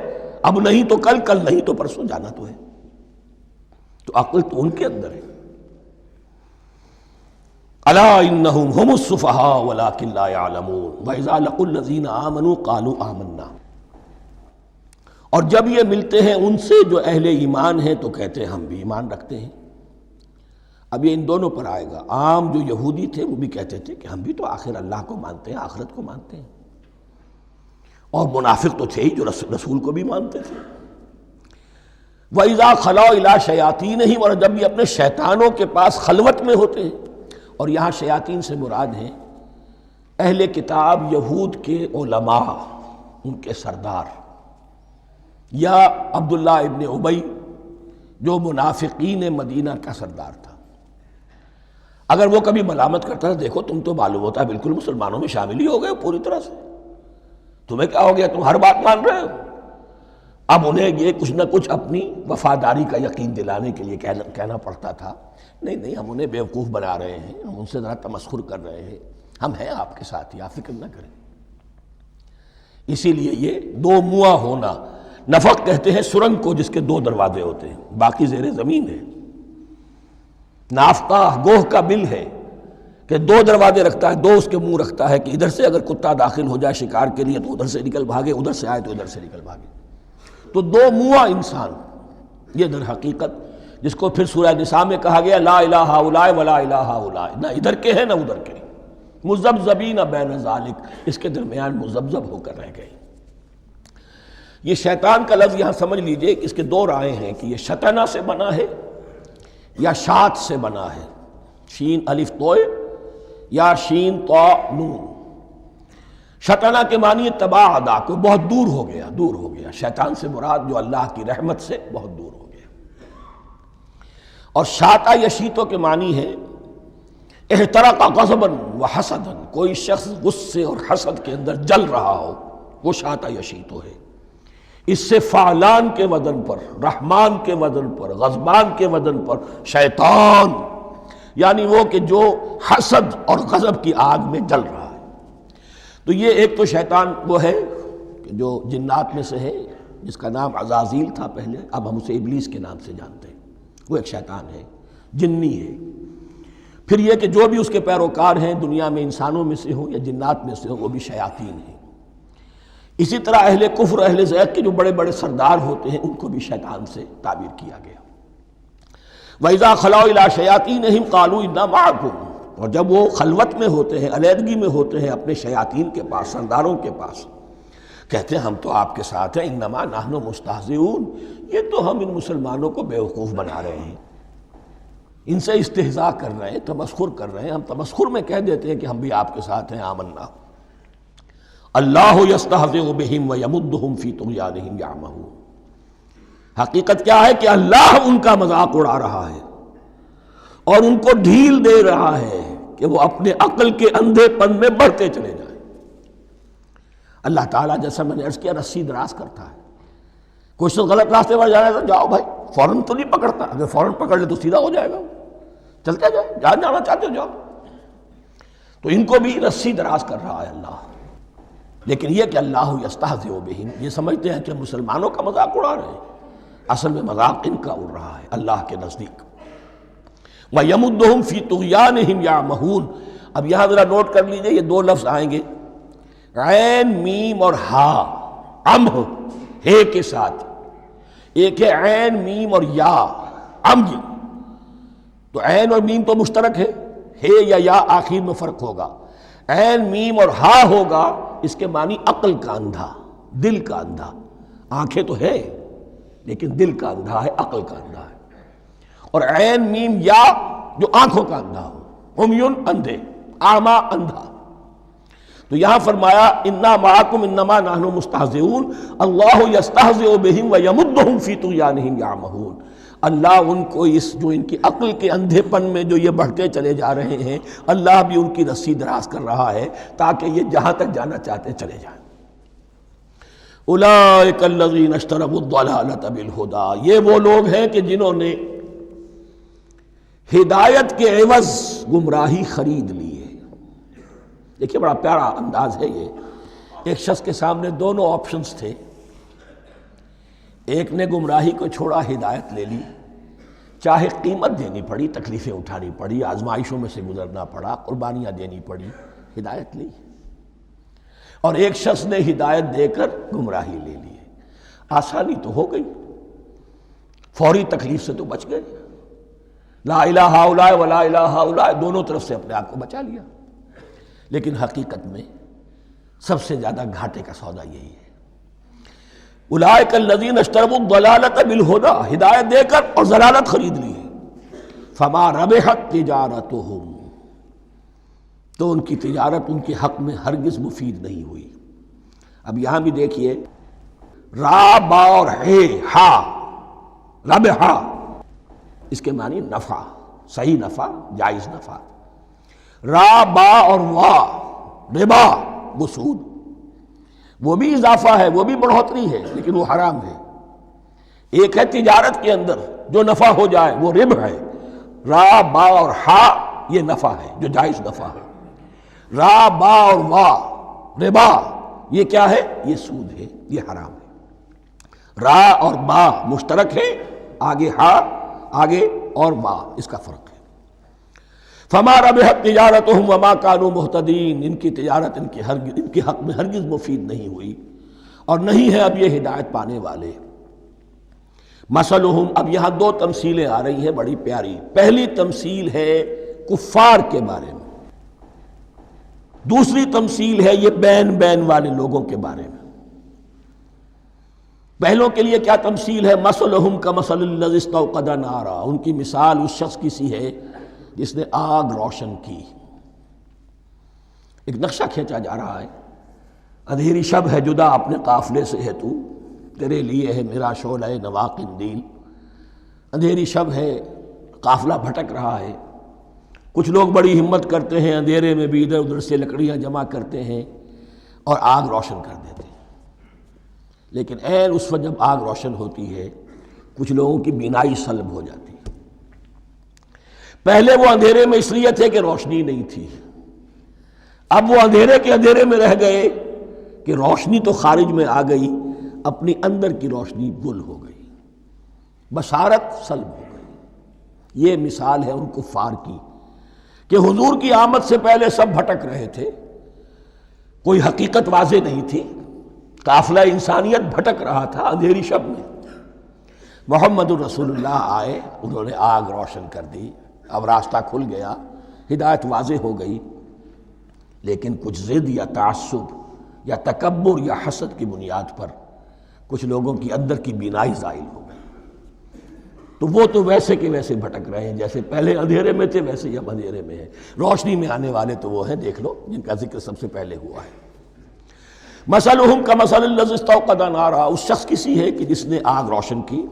[SPEAKER 2] اب نہیں تو کل، کل نہیں تو پرسوں، جانا تو ہے۔ تو عقل تو ان کے اندر ہے۔ الا انہم هم السفہاء ولکن لا یعلمون واذا لقوا الذین آمنوا قالوا آمنا، اور جب یہ ملتے ہیں ان سے جو اہل ایمان ہیں تو کہتے ہیں ہم بھی ایمان رکھتے ہیں۔ اب یہ ان دونوں پر آئے گا۔ عام جو یہودی تھے وہ بھی کہتے تھے کہ ہم بھی تو آخر اللہ کو مانتے ہیں، آخرت کو مانتے ہیں، اور منافق تو تھے ہی جو رسول کو بھی مانتے تھے۔ وَإِذَا خَلَوْا إِلَىٰ شَيَاطِينِهِمْ، اور جب یہ اپنے شیطانوں کے پاس خلوت میں ہوتے ہیں، اور یہاں شیاطین سے مراد ہیں اہل کتاب یہود کے علماء، ان کے سردار، یا عبداللہ ابن ابی جو منافقین مدینہ کا سردار تھا۔ اگر وہ کبھی ملامت کرتا تھا، دیکھو تم تو معلوم ہوتا ہے بالکل مسلمانوں میں شامل ہی ہو گئے پوری طرح سے، تمہیں کیا ہو گیا، تم ہر بات مان رہے ہو۔ اب انہیں یہ کچھ نہ کچھ اپنی وفاداری کا یقین دلانے کے لیے کہنا پڑتا تھا، نہیں ہم انہیں بیوقوف بنا رہے ہیں، ہم ان سے ذرا تمسخر کر رہے ہیں، ہم ہیں آپ کے ساتھ ہی، آپ فکر نہ کریں۔ اسی لیے یہ دو منہا ہونا، نفق کہتے ہیں سرنگ کو جس کے دو دروازے ہوتے ہیں، باقی زیر زمین ہے۔ نافقہ گوہ کا بل ہے کہ دو دروازے رکھتا ہے، دو اس کے منہ رکھتا ہے کہ ادھر سے اگر کتا داخل ہو جائے شکار کے لیے تو ادھر سے نکل بھاگے، ادھر سے آئے تو ادھر سے نکل بھاگے۔ تو دو منہا انسان، یہ در حقیقت جس کو پھر سورہ نساء میں کہا گیا لا الہ ہؤلاء ولا الہ ہؤلاء، نہ ادھر کے ہیں نہ ادھر کے، مذبذبین بین ذالک، اس کے درمیان مذبذب ہو کر رہ گئے۔ یہ شیطان کا لفظ یہاں سمجھ لیجئے کہ اس کے دو رائے ہیں کہ یہ شطنہ سے بنا ہے یا شات سے بنا ہے، شین الف توئے یا شین طا نون۔ شطنہ کے معنی تباعدا، کو بہت دور ہو گیا، دور ہو گیا۔ شیطان سے مراد جو اللہ کی رحمت سے بہت دور ہو گیا۔ اور شاتا یشیتو کے معنی ہے احترق غضبا وحسدا، کوئی شخص غصے اور حسد کے اندر جل رہا ہو، وہ شاتا یشیتو ہے۔ اس سے فعلان کے وزن پر، رحمان کے وزن پر، غضبان کے وزن پر شیطان، یعنی وہ کہ جو حسد اور غضب کی آگ میں جل رہا ہے۔ تو یہ ایک تو شیطان وہ ہے کہ جو جنات میں سے ہے، جس کا نام عزازیل تھا پہلے، اب ہم اسے ابلیس کے نام سے جانتے ہیں، وہ ایک شیطان ہے، جنی ہے۔ پھر یہ کہ جو بھی اس کے پیروکار ہیں دنیا میں، انسانوں میں سے ہوں یا جنات میں سے ہوں، وہ بھی شیاطین ہیں۔ اسی طرح اہل کفر، اہل زیغ کے جو بڑے بڑے سردار ہوتے ہیں، ان کو بھی شیطان سے تعبیر کیا گیا۔ وَإِذَا خَلَوْا إِلَىٰ شَيَاطِينِهِمْ قَالُوا إِنَّا مَعَكُمْ، اور جب وہ خلوت میں ہوتے ہیں، علیحدگی میں ہوتے ہیں اپنے شیاطین کے پاس، سرداروں کے پاس، کہتے ہیں ہم تو آپ کے ساتھ ہیں، انما نحن مستہزئون، یہ تو ہم ان مسلمانوں کو بیوقوف بنا رہے ہیں، ان سے استہزاء کر رہے ہیں، تمسخر کر رہے ہیں۔ ہم تمسخر میں کہہ دیتے ہیں کہ ہم بھی آپ کے ساتھ ہیں، آمنا۔ اللہ یستہزئ بہم ویمدہم فی طغیانہم یعمہون، حقیقت کیا ہے کہ اللہ ان کا مذاق اڑا رہا ہے اور ان کو ڈھیل دے رہا ہے کہ وہ اپنے عقل کے اندھے پن میں بڑھتے چلے جائیں۔ اللہ تعالیٰ جیسا میں نے عرض کیا رسی دراز کرتا ہے، کوئی شخص غلط راستے پر جانا ہے تو جاؤ بھائی، فوراً تو نہیں پکڑتا، اگر فوراً پکڑ لے تو سیدھا ہو جائے گا، چلتے جائے، جہاں جانا چاہتے ہو جاؤ۔ تو ان کو بھی رسی دراز کر رہا ہے اللہ، لیکن یہ کہ اللہ یستہزئ بہم، یہ سمجھتے ہیں کہ مسلمانوں کا مذاق اڑا رہے ہیں، اصل میں مذاق ان کا اڑ رہا ہے اللہ کے نزدیک۔ وَيَمُدُّهُمْ فِي طُغْيَانِهِمْ يَعْمَهُونَ، اب یہاں ذرا نوٹ کر لیجئے، یہ دو لفظ آئیں گے، عین میم اور ہا، امہ ہے کے ساتھ، ایک ہے عین میم اور یا امج، تو عین اور میم تو مشترک ہے یا آخر میں فرق ہوگا، عین میم اور ہا ہوگا، اس کے معنی عقل کا اندھا، دل کا اندھا، آنکھیں تو ہے لیکن دل کا اندھا ہے، عقل کا اندھا ہے۔ اور عین میم یا جو آنکھوں کا اندھا ہو، عمیٌ اندھے، اعمیٰ اندھا۔ تو یہاں فرمایا انا معکم انما نحن مستہزئون، اللہ یستہزئ بہم ویمدہم فی طغیانہم یعمہون، اللہ ان کو اس جو ان کی عقل کے اندھے پن میں جو یہ بڑھتے چلے جا رہے ہیں، اللہ بھی ان کی رسی دراز کر رہا ہے تاکہ یہ جہاں تک جانا چاہتے چلے جائیں۔ اولئک الذین اشتروا الضلالۃ بالہدی، یہ وہ لوگ ہیں کہ جنہوں نے ہدایت کے عوض گمراہی خرید لی ہے۔ دیکھیے بڑا پیارا انداز ہے یہ، ایک شخص کے سامنے دونوں آپشنز تھے، ایک نے گمراہی کو چھوڑا، ہدایت لے لی، چاہے قیمت دینی پڑی، تکلیفیں اٹھانی پڑی، آزمائشوں میں سے گزرنا پڑا، قربانیاں دینی پڑی، ہدایت لی۔ اور ایک شخص نے ہدایت دے کر گمراہی لے لی ہے۔ آسانی تو ہو گئی، فوری تکلیف سے تو بچ گئے، لا الہ الا ولا الہ الا، دونوں طرف سے اپنے آپ کو بچا لیا۔ لیکن حقیقت میں سب سے زیادہ گھاٹے کا سودا یہی ہے۔ اولئک الذین اشتروا الضلالۃ بالہدی، ہدایت دے کر اور ضلالت خرید لی ہے۔ فما ربحت تجارتہم، تو ان کی تجارت ان کے حق میں ہرگز مفید نہیں ہوئی۔ اب یہاں بھی دیکھیے، را با اور ہے ہا، ربحا، اس کے معنی نفع، صحیح نفع، جائز نفع۔ را با اور وا، ربا، وہ سود، وہ بھی اضافہ ہے، وہ بھی بڑھوتری ہے، لیکن وہ حرام ہے۔ ایک ہے تجارت کے اندر جو نفع ہو جائے وہ ربح ہے، را با اور ہا یہ نفع ہے جو جائز نفع ہے۔ را با اور وا، ربا، یہ کیا ہے؟ یہ سود ہے، یہ حرام ہے۔ را اور با مشترک ہے، آگے ہا، آگے اور با، اس کا فرق ہے۔ فما ربحت تجارتہم وما کانوا مہتدین، ان کی تجارت ان کے حق میں ہرگز مفید نہیں ہوئی اور نہیں ہے اب یہ ہدایت پانے والے۔ مثلہم، اب یہاں دو تمثیلیں آ رہی ہیں بڑی پیاری۔ پہلی تمثیل ہے کفار کے بارے میں، دوسری تمثیل ہے یہ بین والے لوگوں کے بارے میں۔ پہلوں کے لیے کیا تمثیل ہے؟ مثلہم کمثل الذی استوقد نارا، ان کی مثال اس شخص کی سی ہے جس نے آگ روشن کی۔ ایک نقشہ کھینچا جا رہا ہے، اندھیری شب ہے جدا اپنے قافلے سے ہے تو، تیرے لیے ہے میرا شعلہ نوا قندیل۔ اندھیری شب ہے، قافلہ بھٹک رہا ہے، کچھ لوگ بڑی ہمت کرتے ہیں، اندھیرے میں بھی ادھر ادھر سے لکڑیاں جمع کرتے ہیں اور آگ روشن کر دیتے ہیں۔ لیکن عین اس وقت جب آگ روشن ہوتی ہے کچھ لوگوں کی بینائی سلب ہو جاتی ہے۔ پہلے وہ اندھیرے میں اس لیے تھے کہ روشنی نہیں تھی، اب وہ اندھیرے کے اندھیرے میں رہ گئے کہ روشنی تو خارج میں آ گئی، اپنی اندر کی روشنی گل ہو گئی، بصارت سلب ہو گئی۔ یہ مثال ہے ان کفار کی کہ حضور کی آمد سے پہلے سب بھٹک رہے تھے، کوئی حقیقت واضح نہیں تھی، قافلہ انسانیت بھٹک رہا تھا اندھیری شب میں۔ محمد الرسول اللہ آئے، انہوں نے آگ روشن کر دی، اب راستہ کھل گیا، ہدایت واضح ہو گئی۔ لیکن کچھ ضد یا تعصب یا تکبر یا حسد کی بنیاد پر کچھ لوگوں کی اندر کی بینائی زائل ہو گئی، تو وہ تو ویسے کے ویسے بھٹک رہے ہیں، جیسے پہلے اندھیرے میں تھے ویسے ہی اب اندھیرے میں ہیں۔ روشنی میں آنے والے تو وہ ہیں، دیکھ لو، جن کا ذکر سب سے پہلے ہوا ہے۔ مثلہم کمثل الذی استوقد نارا، اس شخص کی سی ہے کہ جس نے آگ روشن کی۔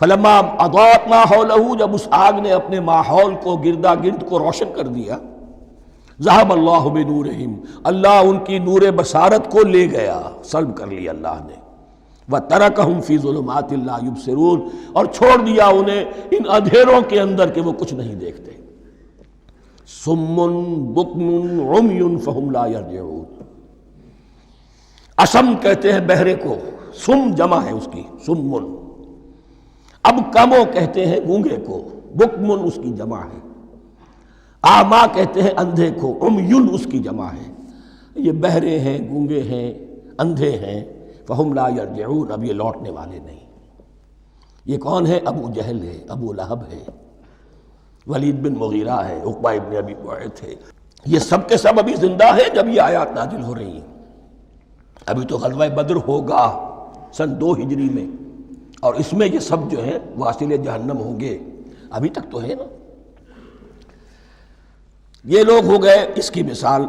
[SPEAKER 2] فلما اضاءت ما حولہ، جب اس آگ نے اپنے ماحول کو، گردا گرد کو روشن کر دیا، ذہب اللہ بنورہم، اللہ ان کی نور بصارت کو لے گیا، سلب کر لیا اللہ نے۔ وترکہم فی ظلمات لا یبصرون، اور چھوڑ دیا انہیں ان اندھیروں کے اندر کہ وہ کچھ نہیں دیکھتے۔ صم بکم عمی فہم لا یرجعون، اسم کہتے ہیں بہرے کو، سم جمع ہے اس کی، سمن۔ اب کمو کہتے ہیں گونگے کو، بکمن اس کی جمع ہے۔ آما کہتے ہیں اندھے کو، عمیون اس کی جمع ہے۔ یہ بہرے ہیں، گونگے ہیں، اندھے ہیں، فہم لا یرجعون، اب یہ لوٹنے والے نہیں۔ یہ کون ہے؟ ابو جہل ہے، ابو لہب ہے، ولید بن مغیرہ ہے، عقبہ ابن ابی معیط ہے۔ یہ سب کے سب ابھی زندہ ہیں جب یہ آیات نازل ہو رہی ہیں۔ ابھی تو غزوہ بدر ہوگا سن 2 ہجری میں، اور اس میں یہ سب جو ہیں واصل جہنم ہوں گے، ابھی تک تو ہے نا۔ یہ لوگ ہو گئے اس کی مثال۔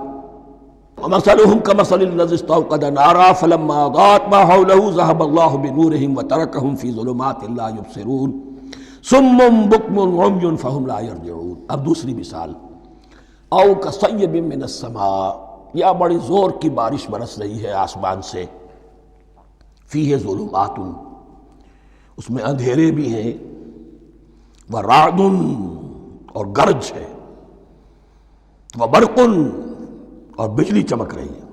[SPEAKER 2] مثلہم کمثل الذی استوقد نارا فلما اضاءت ما حولہ ذہب اللہ بنورہم وترکہم فی ظلمات لا یبصرون صم بکم عمی فہم لا یرجعون۔ اب دوسری مثال، او کصیب من السماء، یا بڑی زور کی بارش برس رہی ہے آسمان سے، فیہ ظلمات، اس میں اندھیرے بھی ہیں، ورعد، اور گرج ہے، وبرق، اور بجلی چمک رہی ہے،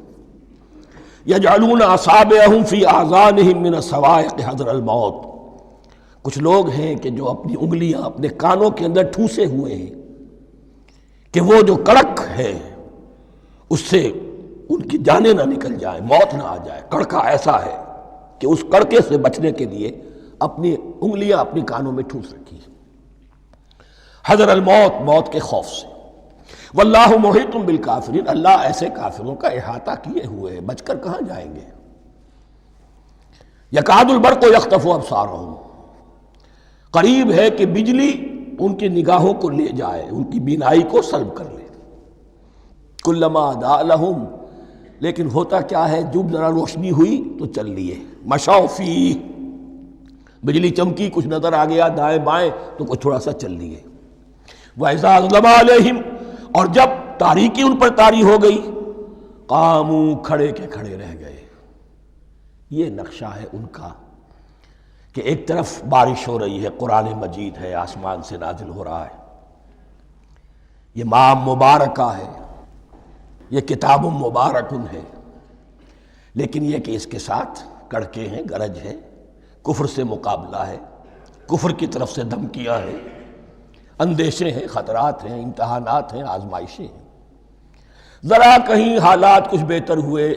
[SPEAKER 2] یجعلون اصابعہم فی آذانہم من الصواعق حذر الموت، کچھ لوگ ہیں کہ جو اپنی انگلیاں اپنے کانوں کے اندر ٹھوسے ہوئے ہیں کہ وہ جو کڑک ہے اس سے ان کی جانیں نہ نکل جائیں، موت نہ آ جائے۔ کڑکا ایسا ہے کہ اس کڑکے سے بچنے کے لیے اپنی انگلیاں اپنی کانوں میں ٹھوس رکھی ہیں، حذر الموت، موت کے خوف سے۔ واللہ محیط بالکافرین، اللہ ایسے کافروں کا احاطہ کیے ہوئے ہے، بچ کر کہاں جائیں گے۔ یکاد البرق یخطف ابصارہم، قریب ہے کہ بجلی ان کی نگاہوں کو لے جائے، ان کی بینائی کو سلب کر لے۔ کلما اضاء لہم، لیکن ہوتا کیا ہے، جب ذرا روشنی ہوئی تو چل لیے۔ مشوا فیہ، بجلی چمکی، کچھ نظر آ گیا دائیں بائیں تو کچھ تھوڑا سا چل لیے۔ وَإِذَا أَظْلَمَ عَلَيْهِمْ، اور جب تاریکی ان پر طاری ہو گئی، قاموا، کھڑے کے کھڑے رہ گئے۔ یہ نقشہ ہے ان کا کہ ایک طرف بارش ہو رہی ہے، قرآن مجید ہے، آسمان سے نازل ہو رہا ہے، یہ ماہ مبارکہ ہے، یہ کتاب مبارکن ہے، لیکن یہ کہ اس کے ساتھ کڑکے ہیں، گرج ہے، کفر سے مقابلہ ہے، کفر کی طرف سے دھمکیاں ہیں، اندیشے ہیں، خطرات ہیں، امتحانات ہیں، آزمائشیں ہیں۔ ذرا کہیں حالات کچھ بہتر ہوئے،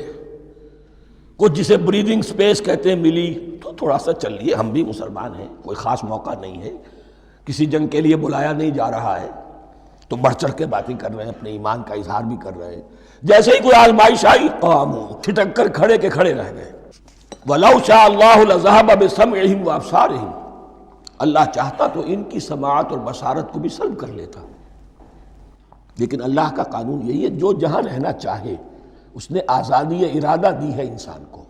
[SPEAKER 2] کچھ جسے بریدنگ سپیس کہتے ہیں ملی، تو تھوڑا سا چل لیے، ہم بھی مسلمان ہیں، کوئی خاص موقع نہیں ہے، کسی جنگ کے لیے بلایا نہیں جا رہا ہے، تو بڑھ چڑھ کے باتیں کر رہے ہیں، اپنے ایمان کا اظہار بھی کر رہے ہیں۔ جیسے ہی کوئی آزمائش آئی، قاموا، ٹھٹک کر کھڑے کے کھڑے رہ گئے۔ وَلَوْ شَاءَ اللَّهُ لَذَهَبَ بِسَمْعِهِمْ وَأَبْصَارِهِمْ، اللہ چاہتا تو ان کی سماعت اور بصارت کو بھی سلب کر لیتا، لیکن اللہ کا قانون یہی ہے، جو جہاں رہنا چاہے اس نے آزادی ارادہ دی ہے انسان کو۔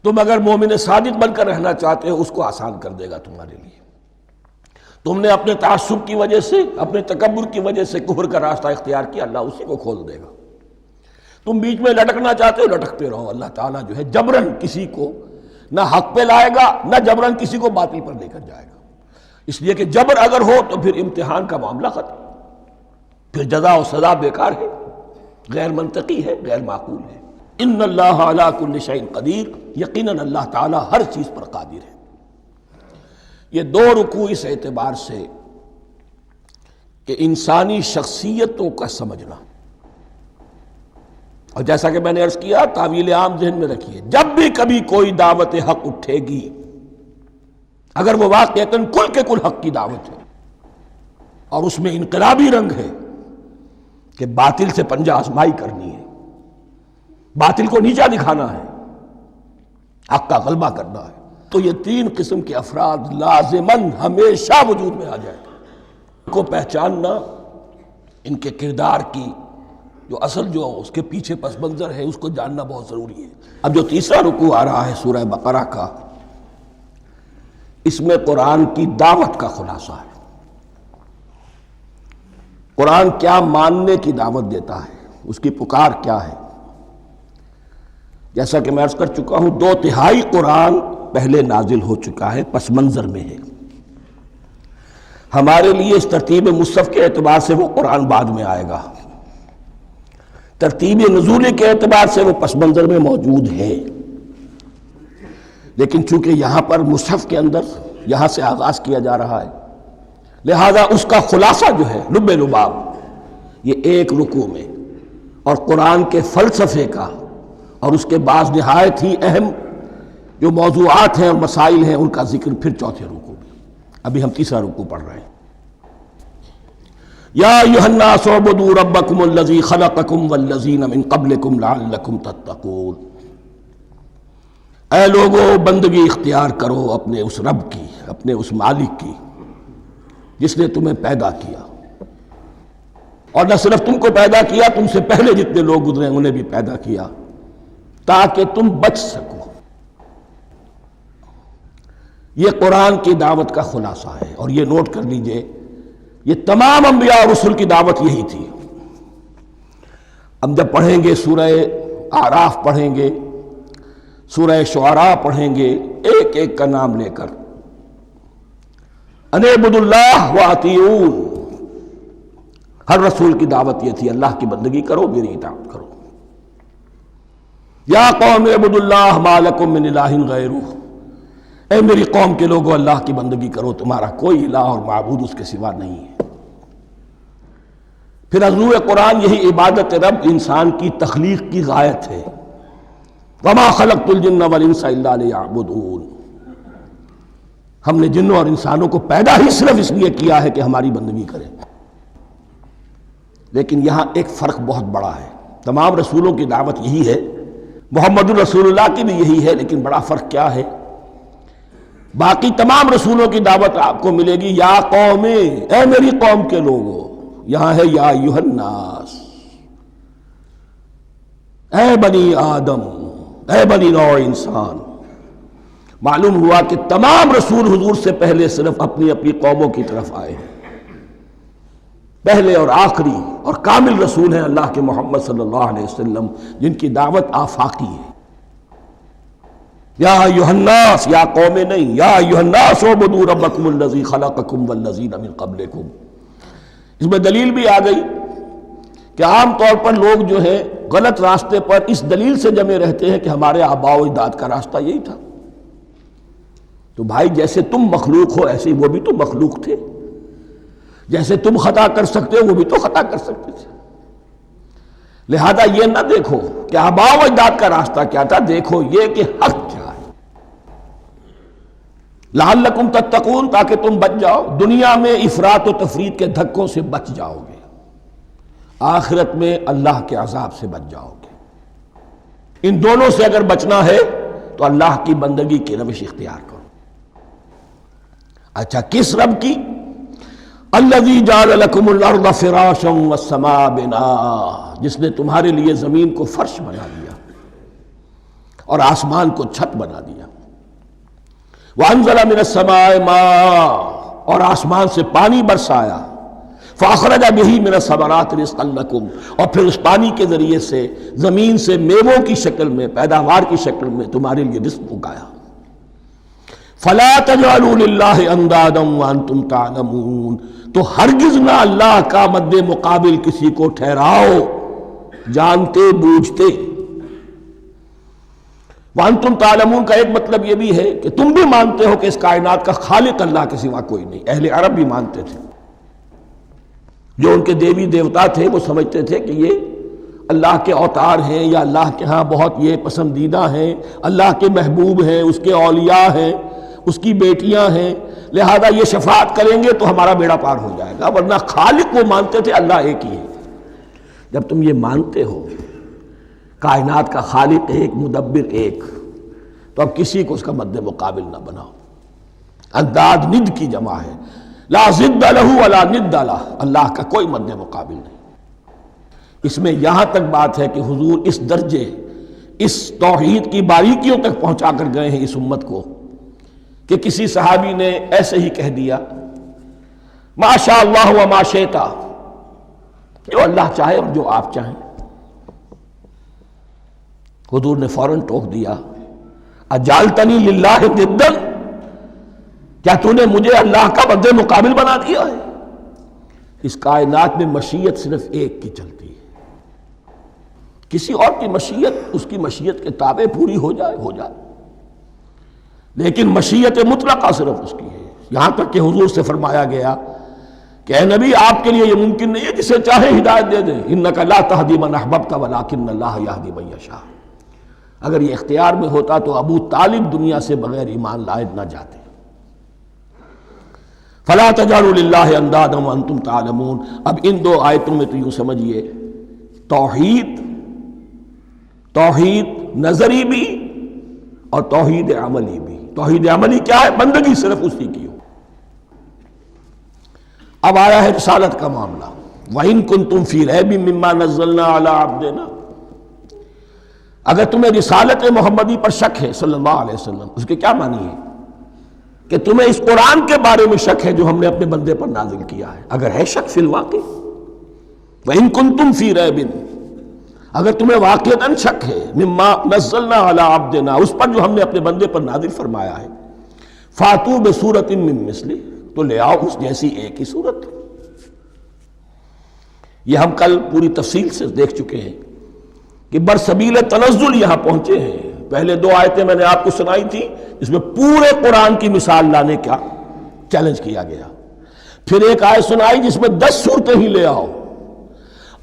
[SPEAKER 2] تم اگر مومن صادق بن کر رہنا چاہتے ہو، اس کو آسان کر دے گا تمہارے لیے۔ تم نے اپنے تعصب کی وجہ سے، اپنے تکبر کی وجہ سے کفر کا راستہ اختیار کیا، اللہ اسی کو کھول دے گا۔ تم بیچ میں لٹکنا چاہتے ہو، لٹکتے رہو، اللہ تعالیٰ جو ہے جبرن کسی کو نہ حق پہ لائے گا، نہ جبرن کسی کو باطل پر لے کر جائے گا، اس لیے کہ جبر اگر ہو تو پھر امتحان کا معاملہ ختم، پھر جزا و سزا بیکار ہے، غیر منطقی ہے، غیر معقول ہے۔ ان اللہ علی کل شیء قدیر، یقیناً اللہ تعالیٰ ہر چیز پر قادر ہے۔ یہ دو رکوع اس اعتبار سے کہ انسانی شخصیتوں کا سمجھنا، اور جیسا کہ میں نے عرض کیا، تعویل عام ذہن میں رکھیے، جب بھی کبھی کوئی دعوت حق اٹھے گی، اگر وہ واقعتاً کل کے کل حق کی دعوت ہے اور اس میں انقلابی رنگ ہے کہ باطل سے پنجہ آزمائی کرنی ہے، باطل کو نیچا دکھانا ہے، حق کا غلبہ کرنا ہے، تو یہ تین قسم کے افراد لازماً ہمیشہ وجود میں آ جائیں گے۔ ان کو پہچاننا، ان کے کردار کی جو اصل جو اس کے پیچھے پس منظر ہے، اس کو جاننا بہت ضروری ہے۔ اب جو تیسرا رکوع آ رہا ہے سورہ بقرہ کا، اس میں قرآن کی دعوت کا خلاصہ ہے۔ قرآن کیا ماننے کی دعوت دیتا ہے، اس کی پکار کیا ہے۔ جیسا کہ میں عرض کر چکا ہوں، 2/3 قرآن پہلے نازل ہو چکا ہے، پس منظر میں ہے۔ ہمارے لیے اس ترتیب مصحف کے اعتبار سے وہ قرآن بعد میں آئے گا، ترتیب نزول کے اعتبار سے وہ پس منظر میں موجود ہے، لیکن چونکہ یہاں پر مصحف کے اندر یہاں سے آغاز کیا جا رہا ہے، لہذا اس کا خلاصہ جو ہے لب لباب، یہ ایک رکوع میں، اور قرآن کے فلسفے کا اور اس کے بعض نہایت ہی اہم جو موضوعات ہیں اور مسائل ہیں، ان کا ذکر پھر چوتھے رکوع میں۔ ابھی ہم تیسرا رکوع پڑھ رہے ہیں۔ یا ایھا الناس اعبدوا ربکم الذی خلقکم والذین من قبلکم لعلکم تتقون، اے لوگو بندگی اختیار کرو اپنے اس رب کی، اپنے اس مالک کی جس نے تمہیں پیدا کیا، اور نہ صرف تم کو پیدا کیا، تم سے پہلے جتنے لوگ گزرے انہیں بھی پیدا کیا تاکہ تم بچ سکو۔ یہ قرآن کی دعوت کا خلاصہ ہے، اور یہ نوٹ کر لیجئے، یہ تمام انبیاء اور رسل کی دعوت یہی تھی۔ ہم جب پڑھیں گے سورہ اعراف پڑھیں گے، سورہ شعراء پڑھیں گے، ایک ایک کا نام لے کر، ان اعبدوا اللہ واطیعون، ہر رسول کی دعوت یہ تھی، اللہ کی بندگی کرو، میری اطاعت کرو۔ یا قوم اعبدوا اللہ ما لکم من الہ غیرہ، اے میری قوم کے لوگوں اللہ کی بندگی کرو، تمہارا کوئی الہ اور معبود اس کے سوا نہیں ہے۔ پھر عضو قرآن یہی عبادت رب انسان کی تخلیق کی غایت ہے، وما خلقت الجن والانس الا لیعبدون، ہم نے جنوں اور انسانوں کو پیدا ہی صرف اس لیے کیا ہے کہ ہماری بندگی کریں۔ لیکن یہاں ایک فرق بہت بڑا ہے، تمام رسولوں کی دعوت یہی ہے، محمد الرسول اللہ کی بھی یہی ہے، لیکن بڑا فرق کیا ہے؟ باقی تمام رسولوں کی دعوت آپ کو ملے گی یا قوم، اے میری قوم کے لوگوں، یہاں ہے یا ایھا الناس، اے بنی آدم، اے بنی نوع انسان۔ معلوم ہوا کہ تمام رسول حضور سے پہلے صرف اپنی اپنی قوموں کی طرف آئے ہیں، پہلے اور آخری اور کامل رسول ہیں اللہ کے محمد صلی اللہ علیہ وسلم، جن کی دعوت آفاقی ہے۔ یا ایھا الناس، یا قوم نہیں، یا ایھا الناس اعبدوا ربکم الذی خلقکم والذین من قبلکم۔ اس میں دلیل بھی آ گئی کہ عام طور پر لوگ جو ہے غلط راستے پر اس دلیل سے جمے رہتے ہیں کہ ہمارے آباء و اجداد کا راستہ یہی تھا۔ تو بھائی جیسے تم مخلوق ہو ایسے وہ بھی تو مخلوق تھے، جیسے تم خطا کر سکتے ہو وہ بھی تو خطا کر سکتے تھے۔ لہذا یہ نہ دیکھو کہ آباء و اجداد کا راستہ کیا تھا، دیکھو یہ کہ حق کیا ہے، لعلکم تتقون، تاکہ تم بچ جاؤ، دنیا میں افراط و تفریط کے دھکوں سے بچ جاؤ گے، آخرت میں اللہ کے عذاب سے بچ جاؤ گے۔ ان دونوں سے اگر بچنا ہے تو اللہ کی بندگی کی روش اختیار کرو۔ اچھا کس رب کی؟ الذی جعل لکم الارض فراشا والسماء بناء، جس نے تمہارے لیے زمین کو فرش بنا دیا اور آسمان کو چھت بنا دیا۔ وانزل من السماء ماء، اور آسمان سے پانی برسایا، فاخرج بہ من الثمرات رزقا لکم، اور پھر اس پانی کے ذریعے سے زمین سے میووں کی شکل میں، پیداوار کی شکل میں تمہارے لیے رزق اگایا۔ فلا تجعلوا للہ اندادا وانتم تعلمون، تو ہرگز نہ اللہ کا مد مقابل کسی کو ٹھہراؤ جانتے بوجھتے۔ وانتم تعلمون کا ایک مطلب یہ بھی ہے کہ تم بھی مانتے ہو کہ اس کائنات کا خالق اللہ کے سوا کوئی نہیں۔ اہل عرب بھی مانتے تھے، جو ان کے دیوی دیوتا تھے وہ سمجھتے تھے کہ یہ اللہ کے اوتار ہیں یا اللہ کے ہاں بہت یہ پسندیدہ ہیں، اللہ کے محبوب ہیں، اس کے اولیاء ہیں، اس کی بیٹیاں ہیں، لہذا یہ شفاعت کریں گے تو ہمارا بیڑا پار ہو جائے گا، ورنہ خالق وہ مانتے تھے اللہ ایک ہی ہے۔ جب تم یہ مانتے ہو کائنات کا خالق ایک، مدبر ایک، تو اب کسی کو اس کا مد مقابل نہ بناؤ۔ انداد ند کی جمع ہے، لا ضد لہ ولا ند لہ، اللہ کا کوئی مد مقابل نہیں۔ اس میں یہاں تک بات ہے کہ حضور اس درجے، اس توحید کی باریکیوں تک پہنچا کر گئے ہیں اس امت کو کہ کسی صحابی نے ایسے ہی کہہ دیا ما شاء اللہ وما شئت، جو اللہ چاہے اور جو آپ چاہیں۔ حضور نے فوراً ٹوک دیا اجعلتنی للہ ندا، کیا تو نے مجھے اللہ کا مد مقابل بنا دیا ہے؟ اس کائنات میں مشیت صرف ایک کی چلتی ہے، کسی اور کی مشیت اس کی مشیت کے تابع پوری ہو جائے ہو جائے، لیکن مشیت مطلقہ صرف اس کی ہے۔ یہاں تک کہ حضور سے فرمایا گیا کہ اے نبی آپ کے لیے یہ ممکن نہیں ہے جسے چاہے ہدایت دے دیں، انک لا تہدی من احببت ولکن اللہ یہدی من یشاء۔ اگر یہ اختیار میں ہوتا تو ابو طالب دنیا سے بغیر ایمان لائے نہ جاتے۔ فلا تجعلوا للہ اندادا وانتم تعلمون۔ اب ان دو آیتوں میں تو یوں سمجھیے توحید نظری بھی اور توحید عملی بھی۔ توحید عملی کیا ہے؟ بندگی صرف اسی کی ہو۔ اب آیا ہے رسالت کا معاملہ، وَإِن كُنتُمْ فِي رَيْبٍ مِّمَّا نَزَّلْنَا عَلَىٰ عَبْدِنَا، اگر تمہیں رسالت محمدی پر شک ہے صلی اللہ علیہ وسلم، اس کے کیا معنی ہے؟ کہ تمہیں اس قرآن کے بارے میں شک ہے جو ہم نے اپنے بندے پر نازل کیا ہے۔ اگر ہے شک فی الواقع، وَإِن كُنتُمْ فِي رَيْبٍ، اگر تمہیں واقعتاً شک ہے مما نزلنا علی عبدنا، اس پر جو ہم نے اپنے بندے پر نازل فرمایا ہے، فاتو بسورۃ من مثلہ، تو لے آؤ اس جیسی ایک ہی صورت۔ یہ ہم کل پوری تفصیل سے دیکھ چکے ہیں کہ برسبیل تنزل یہاں پہنچے ہیں، پہلے 2 آیتیں میں نے آپ کو سنائی تھی، اس میں پورے قرآن کی مثال لانے کا چیلنج کیا گیا. پھر ایک آیت سنائی جس میں 10 صورتیں ہی لے آؤ.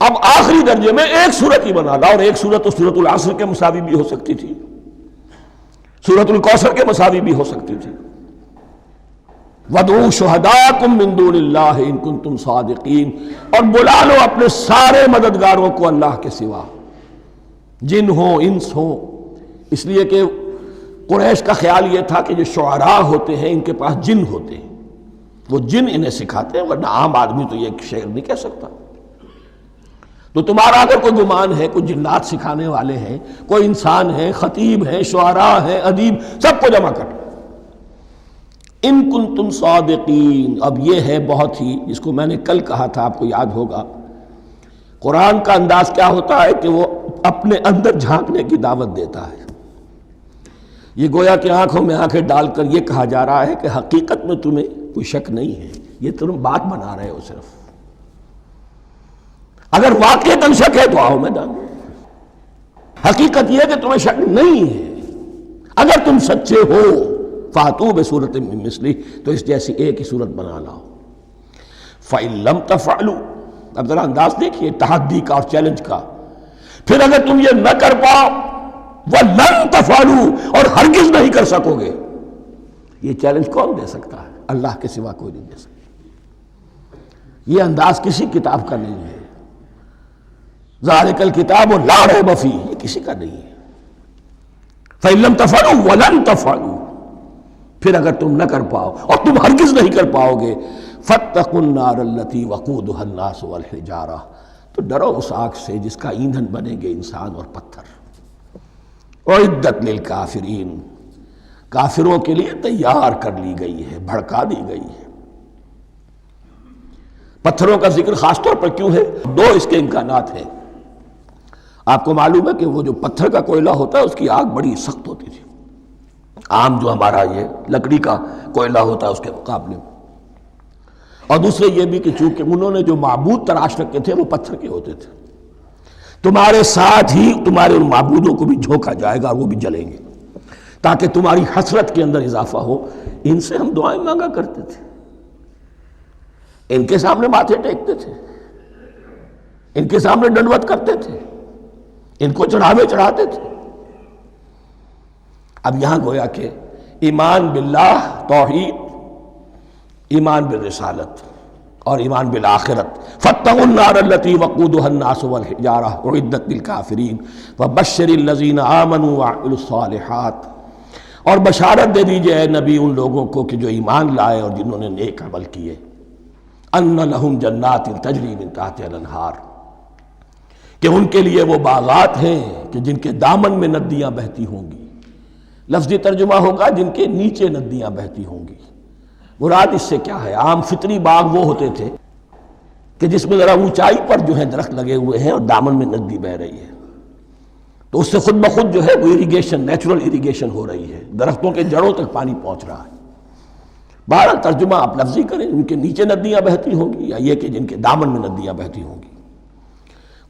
[SPEAKER 2] اب آخری درجے میں ایک صورت ہی بنا لا، اور ایک صورت تو سورۃ العصر کے مساوی بھی ہو سکتی تھی، سورۃ الکوثر کے مساوی بھی ہو سکتی تھی. وَادْعُوا شُهَدَاءَكُم مِّن دُونِ اللَّهِ إِن كُنتُمْ صَادِقِينَ، اور بلا لو اپنے سارے مددگاروں کو اللہ کے سوا، جن ہوں انس ہوں. اس لیے کہ قریش کا خیال یہ تھا کہ جو شعراء ہوتے ہیں ان کے پاس جن ہوتے ہیں، وہ جن انہیں سکھاتے ہیں، ورنہ عام آدمی تو یہ شعر نہیں کہہ سکتا. تو تمہارا اگر کوئی گمان ہے کوئی جنات سکھانے والے ہیں، کوئی انسان ہے، خطیب ہیں، شعراء ہیں، ادیب، سب کو جمع کر. ان کنتم صادقین. اب یہ ہے بہت ہی، جس کو میں نے کل کہا تھا، آپ کو یاد ہوگا، قرآن کا انداز کیا ہوتا ہے کہ وہ اپنے اندر جھانکنے کی دعوت دیتا ہے. یہ گویا کہ آنکھوں میں آنکھیں ڈال کر یہ کہا جا رہا ہے کہ حقیقت میں تمہیں کوئی شک نہیں ہے، یہ تم بات بنا رہے ہو صرف. اگر واقعتاً شک ہے تو آؤ میدان. حقیقت یہ ہے کہ تمہیں شک نہیں ہے. اگر تم سچے ہو فاتو بصورت من مثلی، تو اس جیسی ایک ہی صورت بنا لاؤ. فَإِن لَمْ تَفْعَلُوا، اب ذرا انداز دیکھیے تحدی کا اور چیلنج کا. پھر اگر تم یہ نہ کر پاؤ، وَلَن تَفْعَلُوا، اور ہرگز نہیں کر سکو گے. یہ چیلنج کون دے سکتا ہے؟ اللہ کے سوا کوئی نہیں دے سکتا. یہ انداز کسی کتاب کا نہیں ہے. ذَلِكَ الْكِتَابُ لَا رَيْبَ فِيهِ، یہ کسی کا نہیں ہے. فَإِن لَمْ تَفْعَلُوا وَلَن تَفْعَلُوا، پھر اگر تم نہ کر پاؤ اور تم ہرگز نہیں کر پاؤ گے، فَاتَّقُوا النَّارَ الَّتِي وَقُودُهَا النَّاسُ وَالْحِجَارَةُ، تو ڈرو اس آگ سے جس کا ایندھن بنیں گے انسان اور پتھر. اعدت للکافرین، کافروں کے لیے تیار کر لی گئی ہے، بھڑکا دی گئی ہے. پتھروں کا ذکر خاص طور پر کیوں ہے؟ 2 اس کے امکانات ہیں. آپ کو معلوم ہے کہ وہ جو پتھر کا کوئلہ ہوتا ہے اس کی آگ بڑی سخت ہوتی تھی، عام جو ہمارا یہ لکڑی کا کوئلہ ہوتا ہے اس کے مقابلے میں. اور دوسرے یہ بھی کہ چونکہ انہوں نے جو معبود تراش رکھے تھے وہ پتھر کے ہوتے تھے، تمہارے ساتھ ہی تمہارے ان معبودوں کو بھی جھونکا جائے گا اور وہ بھی جلیں گے، تاکہ تمہاری حسرت کے اندر اضافہ ہو. ان سے ہم دعائیں مانگا کرتے تھے، ان کے سامنے ماتھے ٹیکتے تھے، ان کے سامنے ڈنڈوت کرتے تھے، ان کو چڑھاوے چڑھاتے تھے. اب یہاں گویا کہ ایمان باللہ، توحید، ایمان بالرسالت اور ایمان بالآخرت. فَاتَّقُوا النَّارَ الَّتِي وَقُودُهَا النَّاسُ وَالْحِجَارَةُ اُعِدَّتْ لِلْكَافِرِينَ وَبَشِّرِ الَّذِينَ آمَنُوا وَعَمِلُوا الصَّالِحَاتِ، اور بشارت دے دیجئے اے نبی ان لوگوں کو کہ جو ایمان لائے اور جنہوں نے نیک عمل کیے. أَنَّ لَهُمْ جَنَّاتٍ تَجْرِي مِن تَحْتِهَا الْأَنْهَارُ، کہ ان کے لیے وہ باغات ہیں کہ جن کے دامن میں ندیاں بہتی ہوں گی. لفظی ترجمہ ہوگا جن کے نیچے ندیاں بہتی ہوں گی. مراد اس سے کیا ہے؟ عام فطری باغ وہ ہوتے تھے کہ جس میں ذرا اونچائی پر جو ہے درخت لگے ہوئے ہیں اور دامن میں ندی بہہ رہی ہے، تو اس سے خود بخود جو ہے وہ اریگیشن، نیچرل اریگیشن ہو رہی ہے، درختوں کے جڑوں تک پانی پہنچ رہا ہے. بہرحال ترجمہ آپ لفظی کریں، ان کے نیچے ندیاں بہتی ہوں گی یا یہ کہ جن کے دامن میں ندیاں بہتی ہوں گی.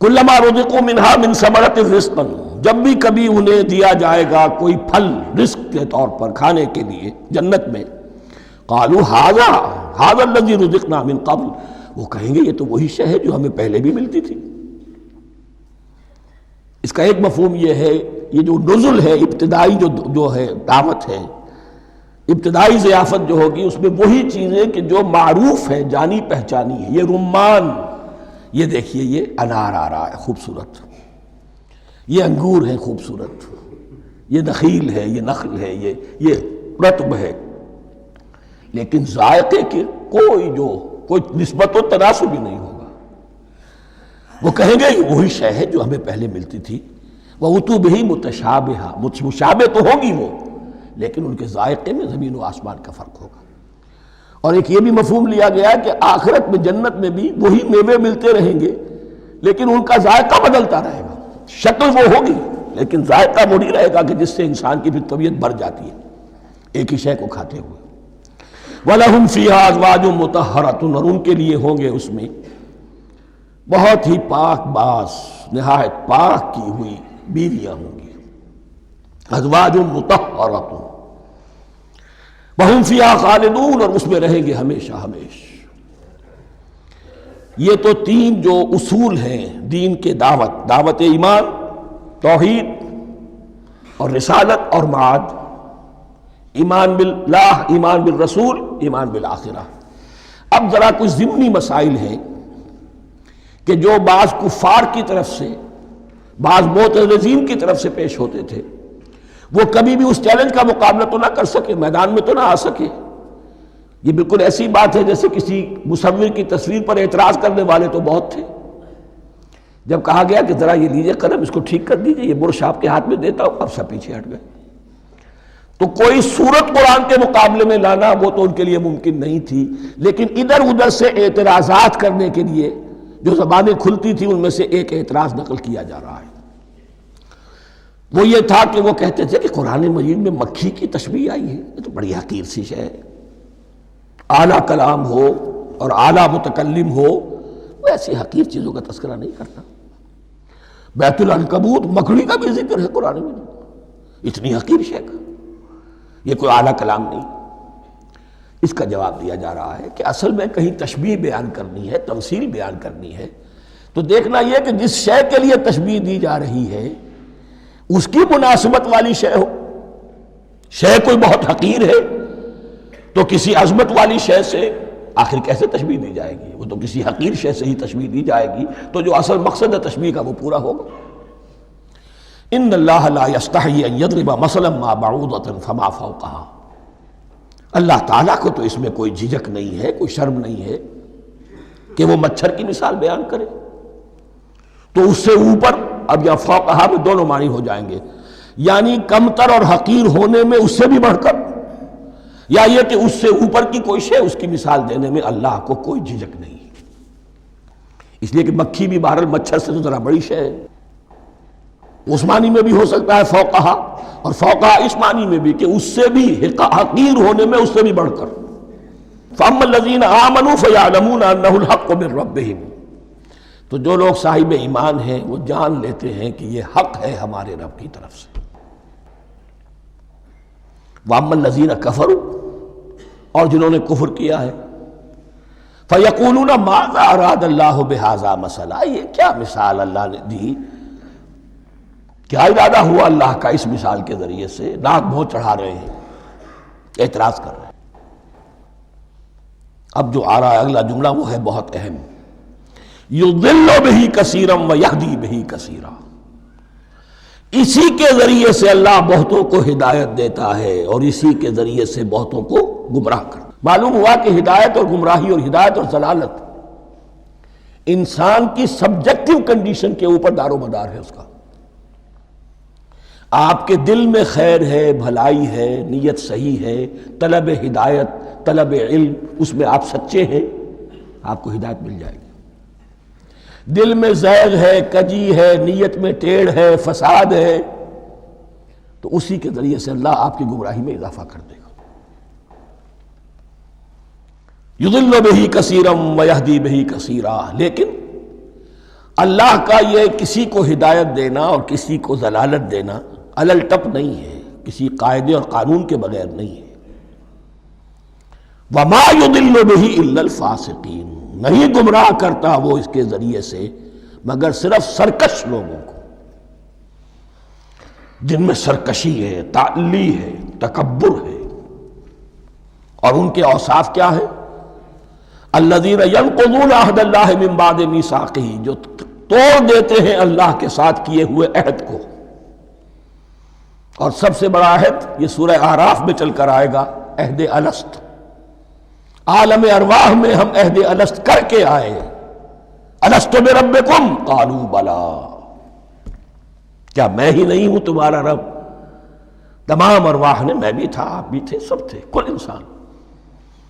[SPEAKER 2] کلما رزقوا منہا من ثمرۃ رزقا، جب بھی کبھی انہیں دیا جائے گا کوئی پھل رزق کے طور پر کھانے کے لیے جنت میں، قالوا ھذا الذی رزقنا من قبل، وہ کہیں گے یہ تو وہی شے ہے جو ہمیں پہلے بھی ملتی تھی. اس کا ایک مفہوم یہ ہے، یہ جو نزل ہے، ابتدائی جو ہے دعوت ہے، ابتدائی ضیافت جو ہوگی اس میں وہی چیزیں کہ جو معروف ہے، جانی پہچانی ہے. یہ رمان، یہ دیکھیے یہ انار آ رہا ہے خوبصورت، یہ انگور ہے خوبصورت، یہ نخیل ہے، یہ نخل ہے، یہ رطب ہے، لیکن ذائقے کی کوئی نسبت و تناسب بھی نہیں ہوگا. وہ کہیں گے یہ وہی شے ہے جو ہمیں پہلے ملتی تھی. وَأُتُوا بِهِ مُتَشَابِهًا، مشابہ تو ہوگی وہ، لیکن ان کے ذائقے میں زمین و آسمان کا فرق ہوگا. اور ایک یہ بھی مفہوم لیا گیا کہ آخرت میں جنت میں بھی وہی میوے ملتے رہیں گے، لیکن ان کا ذائقہ بدلتا رہے گا. شکل وہ ہوگی لیکن ذائقہ وہ نہیں رہے گا کہ جس سے انسان کی پھر طبیعت بڑھ جاتی ہے ایک ہی شے کو کھاتے ہوئے. وَلَهُمْ فِيهَا أَزْوَاجٌ مُطَهَّرَةٌ، اور ان کے لیے ہوں گے اس میں بہت ہی پاک باز، نہایت پاک کی ہوئی بیویاں ہوں گی. ازواج مطہرۃ وہم فیہا خالدون، اور اس میں رہیں گے ہمیشہ ہمیشہ۔ یہ تو تین جو اصول ہیں دین کے دعوت ایمان، توحید اور رسالت اور معاد، ایمان باللہ، ایمان بالرسول، ایمان بالآخرہ۔ اب ذرا کچھ ضمنی مسائل ہیں کہ جو بعض کفار کی طرف سے، بعض معترضین کی طرف سے پیش ہوتے تھے، وہ کبھی بھی اس چیلنج کا مقابلہ تو نہ کر سکے، میدان میں تو نہ آ سکے۔ یہ بالکل ایسی بات ہے جیسے کسی مصور کی تصویر پر اعتراض کرنے والے تو بہت تھے۔ جب کہا گیا کہ ذرا یہ لیجئے قلم، اس کو ٹھیک کر دیجئے، یہ برش آپ کے ہاتھ میں دیتا ہوں، اب سب پیچھے ہٹ گئے۔ تو کوئی صورت قرآن کے مقابلے میں لانا وہ تو ان کے لیے ممکن نہیں تھی، لیکن ادھر ادھر سے اعتراضات کرنے کے لیے جو زبانیں کھلتی تھی ان میں سے ایک اعتراض نقل کیا جا رہا ہے۔ وہ یہ تھا کہ وہ کہتے تھے کہ قرآن مجید میں مکھی کی تشبیہ آئی ہے، یہ تو بڑی حقیر سی شے ہے، اعلیٰ کلام ہو اور اعلیٰ متکلم ہو وہ ایسی حقیر چیزوں کا تذکرہ نہیں کرتا۔ بیت العنکبوت، مکڑی کا بھی ذکر ہے قرآن میں، اتنی حقیر شے کا، یہ کوئی اعلیٰ کلام نہیں۔ اس کا جواب دیا جا رہا ہے کہ اصل میں کہیں تشبیہ بیان کرنی ہے، تمثیل بیان کرنی ہے، تو دیکھنا یہ کہ جس شے کے لیے تشبیہ دی جا رہی ہے اس کی مناسبت والی شے ہو۔ شے کوئی بہت حقیر ہے تو کسی عظمت والی شے سے آخر کیسے تشبیہ دی جائے گی؟ وہ تو کسی حقیر شے سے ہی تشبیہ دی جائے گی، تو جو اصل مقصد ہے تشبیہ کا وہ پورا ہوگا۔ ان اللہ لا یستحی ان یضرب مثلا ما بعوضۃ فما فوقہا، اللہ تعالیٰ کو تو اس میں کوئی جھجک نہیں ہے، کوئی شرم نہیں ہے کہ وہ مچھر کی مثال بیان کرے، تو اس سے اوپر، اب یا فوقہا میں دونوں معنی ہو جائیں گے، یعنی کمتر اور حقیر ہونے میں اس سے بھی بڑھ کر، یا یہ کہ اس سے اوپر کی کوئی شے، اس کی مثال دینے میں اللہ کو کوئی جھجک نہیں، اس لیے کہ مکھی بھی بہرحال مچھر سے تو ذرا بڑی شے ہے۔ اس معنی میں بھی ہو سکتا ہے فوقہا، اور فوقہا اس معنی میں بھی کہ اس سے بھی حقیر ہونے میں اس سے بھی بڑھ کر۔ فَأَمَّا الَّذِينَ آمَنُوا فَيَعْلَمُونَ أَنَّهُ الْحَقُّ مِنْ رَبِّهِمْ، تو جو لوگ صاحب ایمان ہیں وہ جان لیتے ہیں کہ یہ حق ہے ہمارے رب کی طرف سے۔ وَأَمَّا الَّذِينَ كَفَرُوا، اور جنہوں نے کفر کیا ہے، فَيَقُولُونَ مَاذَا أَرَادَ اللَّهُ بِهَذَا مَثَلًا، یہ کیا مثال اللہ نے دی، کیا ارادہ ہوا اللہ کا اس مثال کے ذریعے سے؟ ناک منہ چڑھا رہے ہیں، اعتراض کر رہے ہیں۔ اب جو آ رہا ہے اگلا جملہ وہ ہے بہت اہم، یضل بہ کثیرا ویہدی بہ کثیرا، اسی کے ذریعے سے اللہ بہتوں کو ہدایت دیتا ہے اور اسی کے ذریعے سے بہتوں کو گمراہ کرتا۔ معلوم ہوا کہ ہدایت اور گمراہی، اور ہدایت اور ضلالت انسان کی سبجیکٹو کنڈیشن کے اوپر دار و مدار ہے اس کا۔ آپ کے دل میں خیر ہے، بھلائی ہے، نیت صحیح ہے، طلب ہدایت، طلب علم، اس میں آپ سچے ہیں، آپ کو ہدایت مل جائے گی۔ دل میں زیغ ہے، کجی ہے، نیت میں ٹیڑھ ہے، فساد ہے، تو اسی کے ذریعے سے اللہ آپ کی گمراہی میں اضافہ کر دے گا۔ یضل بہ کثیرا ویہدی بہ کثیرا، لیکن اللہ کا یہ کسی کو ہدایت دینا اور کسی کو ضلالت دینا علل ٹپ نہیں ہے، کسی قاعدے اور قانون کے بغیر نہیں ہے۔ وما یضل بہ الا الفاسقین، نہیں گمراہ کرتا وہ اس کے ذریعے سے مگر صرف سرکش لوگوں کو، جن میں سرکشی ہے، تعلی ہے، تکبر ہے، اور ان کے اوصاف کیا ہے؟ الذین ینقضون عہد اللہ من بعد میثاقہ، جو توڑ دیتے ہیں اللہ کے ساتھ کیے ہوئے عہد کو۔ اور سب سے بڑا عہد یہ سورہ اعراف میں چل کر آئے گا، عہد الست۔ عالم ارواح میں ہم عہد الست کر کے آئے، الست بربکم قالوا بلا، کیا میں ہی نہیں ہوں تمہارا رب؟ تمام ارواح نے، میں بھی تھا، آپ بھی تھے، سب تھے، کل انسان،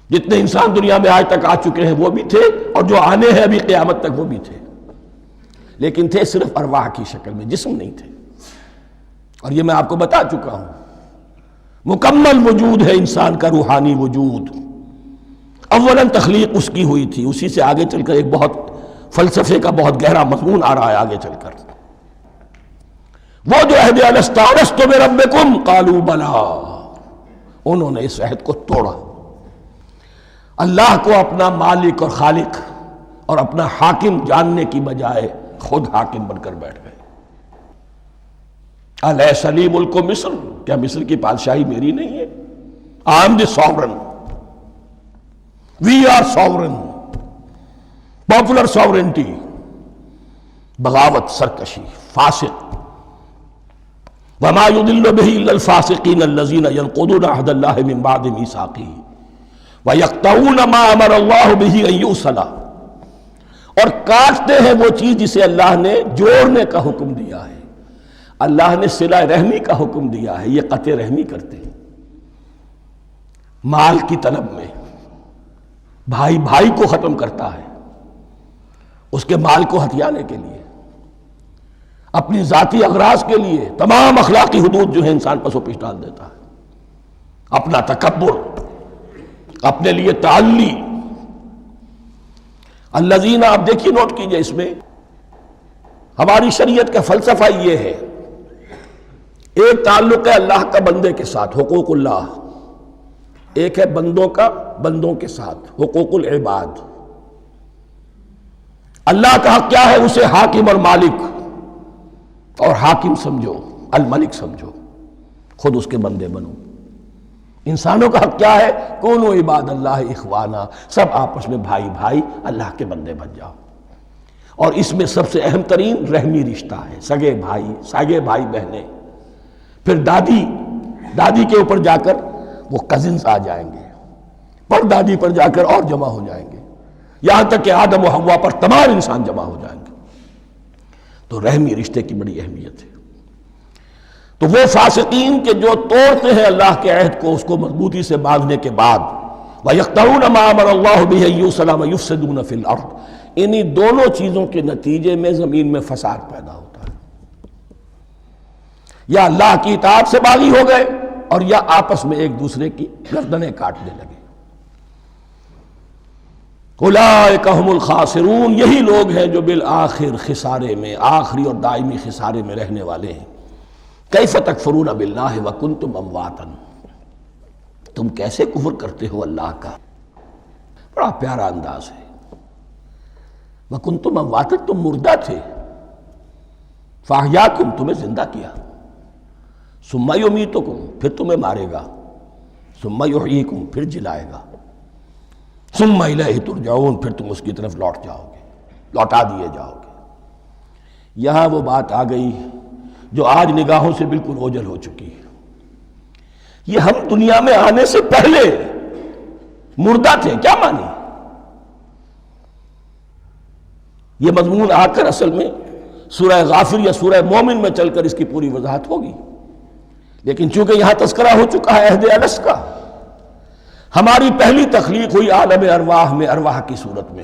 [SPEAKER 2] جتنے انسان دنیا میں آج تک آ چکے ہیں وہ بھی تھے، اور جو آنے ہیں ابھی قیامت تک وہ بھی تھے، لیکن تھے صرف ارواح کی شکل میں، جسم نہیں تھے۔ اور یہ میں آپ کو بتا چکا ہوں، مکمل وجود ہے انسان کا روحانی وجود۔ اولاً تخلیق اس کی ہوئی تھی، اسی سے آگے چل کر ایک بہت فلسفے کا بہت گہرا مضمون آ رہا ہے آگے چل کر۔ وہ جو عہد الست بربکم قالوا بلا، انہوں نے اس عہد کو توڑا، اللہ کو اپنا مالک اور خالق اور اپنا حاکم جاننے کی بجائے خود حاکم بن کر بیٹھ گئے۔ الیس لی ملک مصر، کیا مصر کی بادشاہی میری نہیں ہے؟ I am the sovereign. We are sovereign. Popular sovereignty. بغاوت، سرکشی، فاسق۔ وما يضل به الا الفاسقين الذين ينقضون عهد الله من بعد ميثاقه ويقطعون ما امر الله به ان يوصل، اور کاٹتے ہیں وہ چیز جسے اللہ نے جوڑنے کا حکم دیا ہے۔ اللہ نے صلہ رحمی کا حکم دیا ہے، یہ قطع رحمی کرتے ہیں مال کی طلب میں۔ بھائی بھائی کو ختم کرتا ہے اس کے مال کو ہتھیانے کے لیے، اپنی ذاتی اغراض کے لیے تمام اخلاقی حدود جو ہے انسان پس و پیش ڈال دیتا ہے، اپنا تکبر، اپنے لیے تعلی۔ الذین، آپ دیکھیے نوٹ کیجئے، اس میں ہماری شریعت کا فلسفہ یہ ہے، ایک تعلق ہے اللہ کا بندے کے ساتھ، حقوق اللہ، ایک ہے بندوں کا بندوں کے ساتھ، حقوق العباد۔ اللہ کا حق کیا ہے؟ اسے حاکم اور مالک، اور حاکم سمجھو، الملک سمجھو، خود اس کے بندے بنو۔ انسانوں کا حق کیا ہے؟ کونوا عباد اللہ اخوانا، سب آپس میں بھائی بھائی اللہ کے بندے بن جاؤ۔ اور اس میں سب سے اہم ترین رحمی رشتہ ہے، سگے بھائی بہنیں، پھر دادی کے اوپر جا کر وہ کزنز آ جائیں گے، پر دادی پر جا کر اور جمع ہو جائیں گے، یہاں تک کہ آدم و حوا پر تمام انسان جمع ہو جائیں گے۔ تو رحمی رشتے کی بڑی اہمیت ہے۔ تو وہ فاسقین کے جو توڑتے ہیں اللہ کے عہد کو، اس کو مضبوطی سے باندھنے کے بعد، وَيَقْطَعُونَ مَا أَمَرَ اللَّهُ بِهِ أَن يُوصَلَ وَيُفْسِدُونَ فِي الْأَرْضِ، انہی دونوں چیزوں کے نتیجے میں زمین میں فساد پیدا ہوتا ہے۔ یا اللہ کی اطاعت سے باغی ہو گئے، اور یا آپس میں ایک دوسرے کی گردنیں کاٹنے لگے۔ اولئک ھم الخاسرون، یہی لوگ ہیں جو بالآخر خسارے میں، آخری اور دائمی خسارے میں رہنے والے ہیں۔ کیف تکفرون باللہ وکنتم امواتا، تم کیسے کفر کرتے ہو اللہ کا؟ بڑا پیارا انداز ہے۔ وکنتم امواتا، تم مردہ تھے، فاحیاکم، تمہیں زندہ کیا، ثم یمیتکم، پھر تمہیں مارے گا، ثم یحییکم، پھر جلائے گا، ثم الیہ ترجعون، پھر تم اس کی طرف لوٹ جاؤ گے، لوٹا دیے جاؤ گے۔ یہاں وہ بات آ گئی جو آج نگاہوں سے بالکل اوجھل ہو چکی ہے۔ یہ ہم دنیا میں آنے سے پہلے مردہ تھے، کیا مانی؟ یہ مضمون آ کر اصل میں سورہ غافر یا سورہ مومن میں چل کر اس کی پوری وضاحت ہوگی، لیکن چونکہ یہاں تذکرہ ہو چکا ہے عہد الست کا، ہماری پہلی تخلیق ہوئی عالم ارواح میں، ارواح کی صورت میں،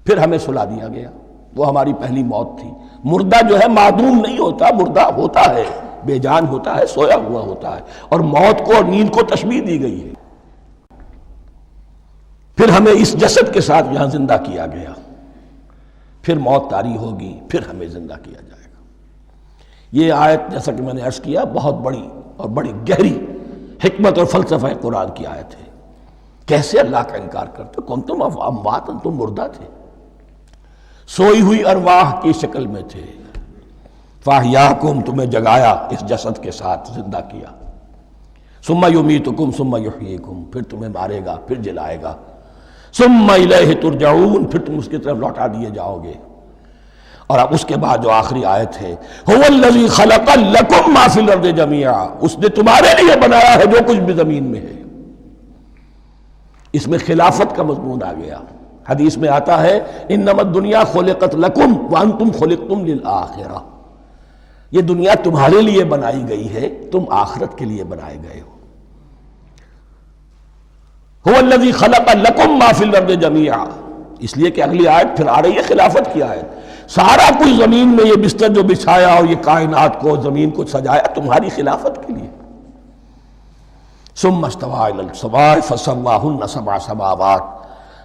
[SPEAKER 2] پھر ہمیں سلا دیا گیا، وہ ہماری پہلی موت تھی۔ مردہ جو ہے معدوم نہیں ہوتا، مردہ ہوتا ہے، بے جان ہوتا ہے، سویا ہوا ہوتا ہے، اور موت کو اور نیند کو تشبیہ دی گئی ہے۔ پھر ہمیں اس جسد کے ساتھ یہاں زندہ کیا گیا، پھر موت طاری ہوگی، پھر ہمیں زندہ کیا جائے گا۔ یہ آیت جیسا کہ میں نے عرض کیا بہت بڑی اور بڑی گہری حکمت اور فلسفہ قرآن کی آیت ہے۔ کیسے اللہ کا انکار کرتے؟ کنتم اموات، تم مردہ تھے، سوئی ہوئی ارواح کی شکل میں تھے، فاحیاکم، تمہیں جگایا اس جسد کے ساتھ، زندہ کیا، ثم یمیتکم ثم یحییکم، پھر تمہیں مارے گا، پھر جلائے گا، ثم الیہ ترجعون، پھر تم اس کی طرف لوٹا دیے جاؤ گے۔ اور اب اس کے بعد جو آخری آیت ہے، هو الذی خلق لکم ما فی الارض جمیعا، اس نے تمہارے لیے بنایا ہے جو کچھ بھی زمین میں ہے۔ اس میں خلافت کا مضمون آ گیا۔ حدیث میں آتا ہے انما الدنیا خلقت لکم وانتم خلقتم للآخرہ، یہ دنیا تمہارے لیے بنائی گئی ہے، تم آخرت کے لیے بنائے گئے ہو۔ هو الذی خلق لکم ما فی الارض جمیعا، اس لیے کہ اگلی آیت پھر آ رہی ہے خلافت کی آیت، سارا کچھ زمین میں یہ بستر جو بچھایا اور یہ کائنات کو، زمین کو سجایا تمہاری خلافت کے لیے۔ ثم استوى الى السماء فسواهن سبع سماوات،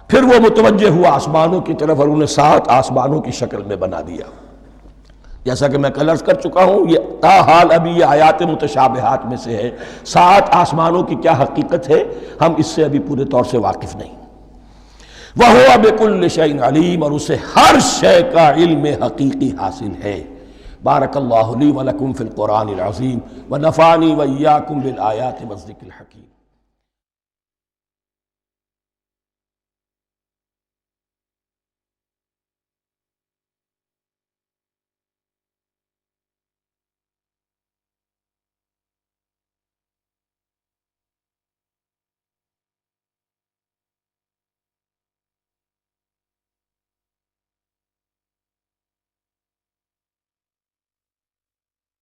[SPEAKER 2] پھر وہ متوجہ ہوا آسمانوں کی طرف اور انہیں 7 آسمانوں کی شکل میں بنا دیا۔ جیسا کہ میں کل عرض کر چکا ہوں، یہ تاحال ابھی یہ آیات متشابہات میں سے ہے۔ 7 آسمانوں کی کیا حقیقت ہے ہم اس سے ابھی پورے طور سے واقف نہیں۔ وَهُوَ بِكُلِّ شَيْءٍ عَلِيمٌ، اور اسے ہر شے کا علم حقیقی حاصل ہے۔ بارک اللہ لی ولکم فی القرآن العظیم ونفعنی وإیاکم بالآیات والذکر الحکیم۔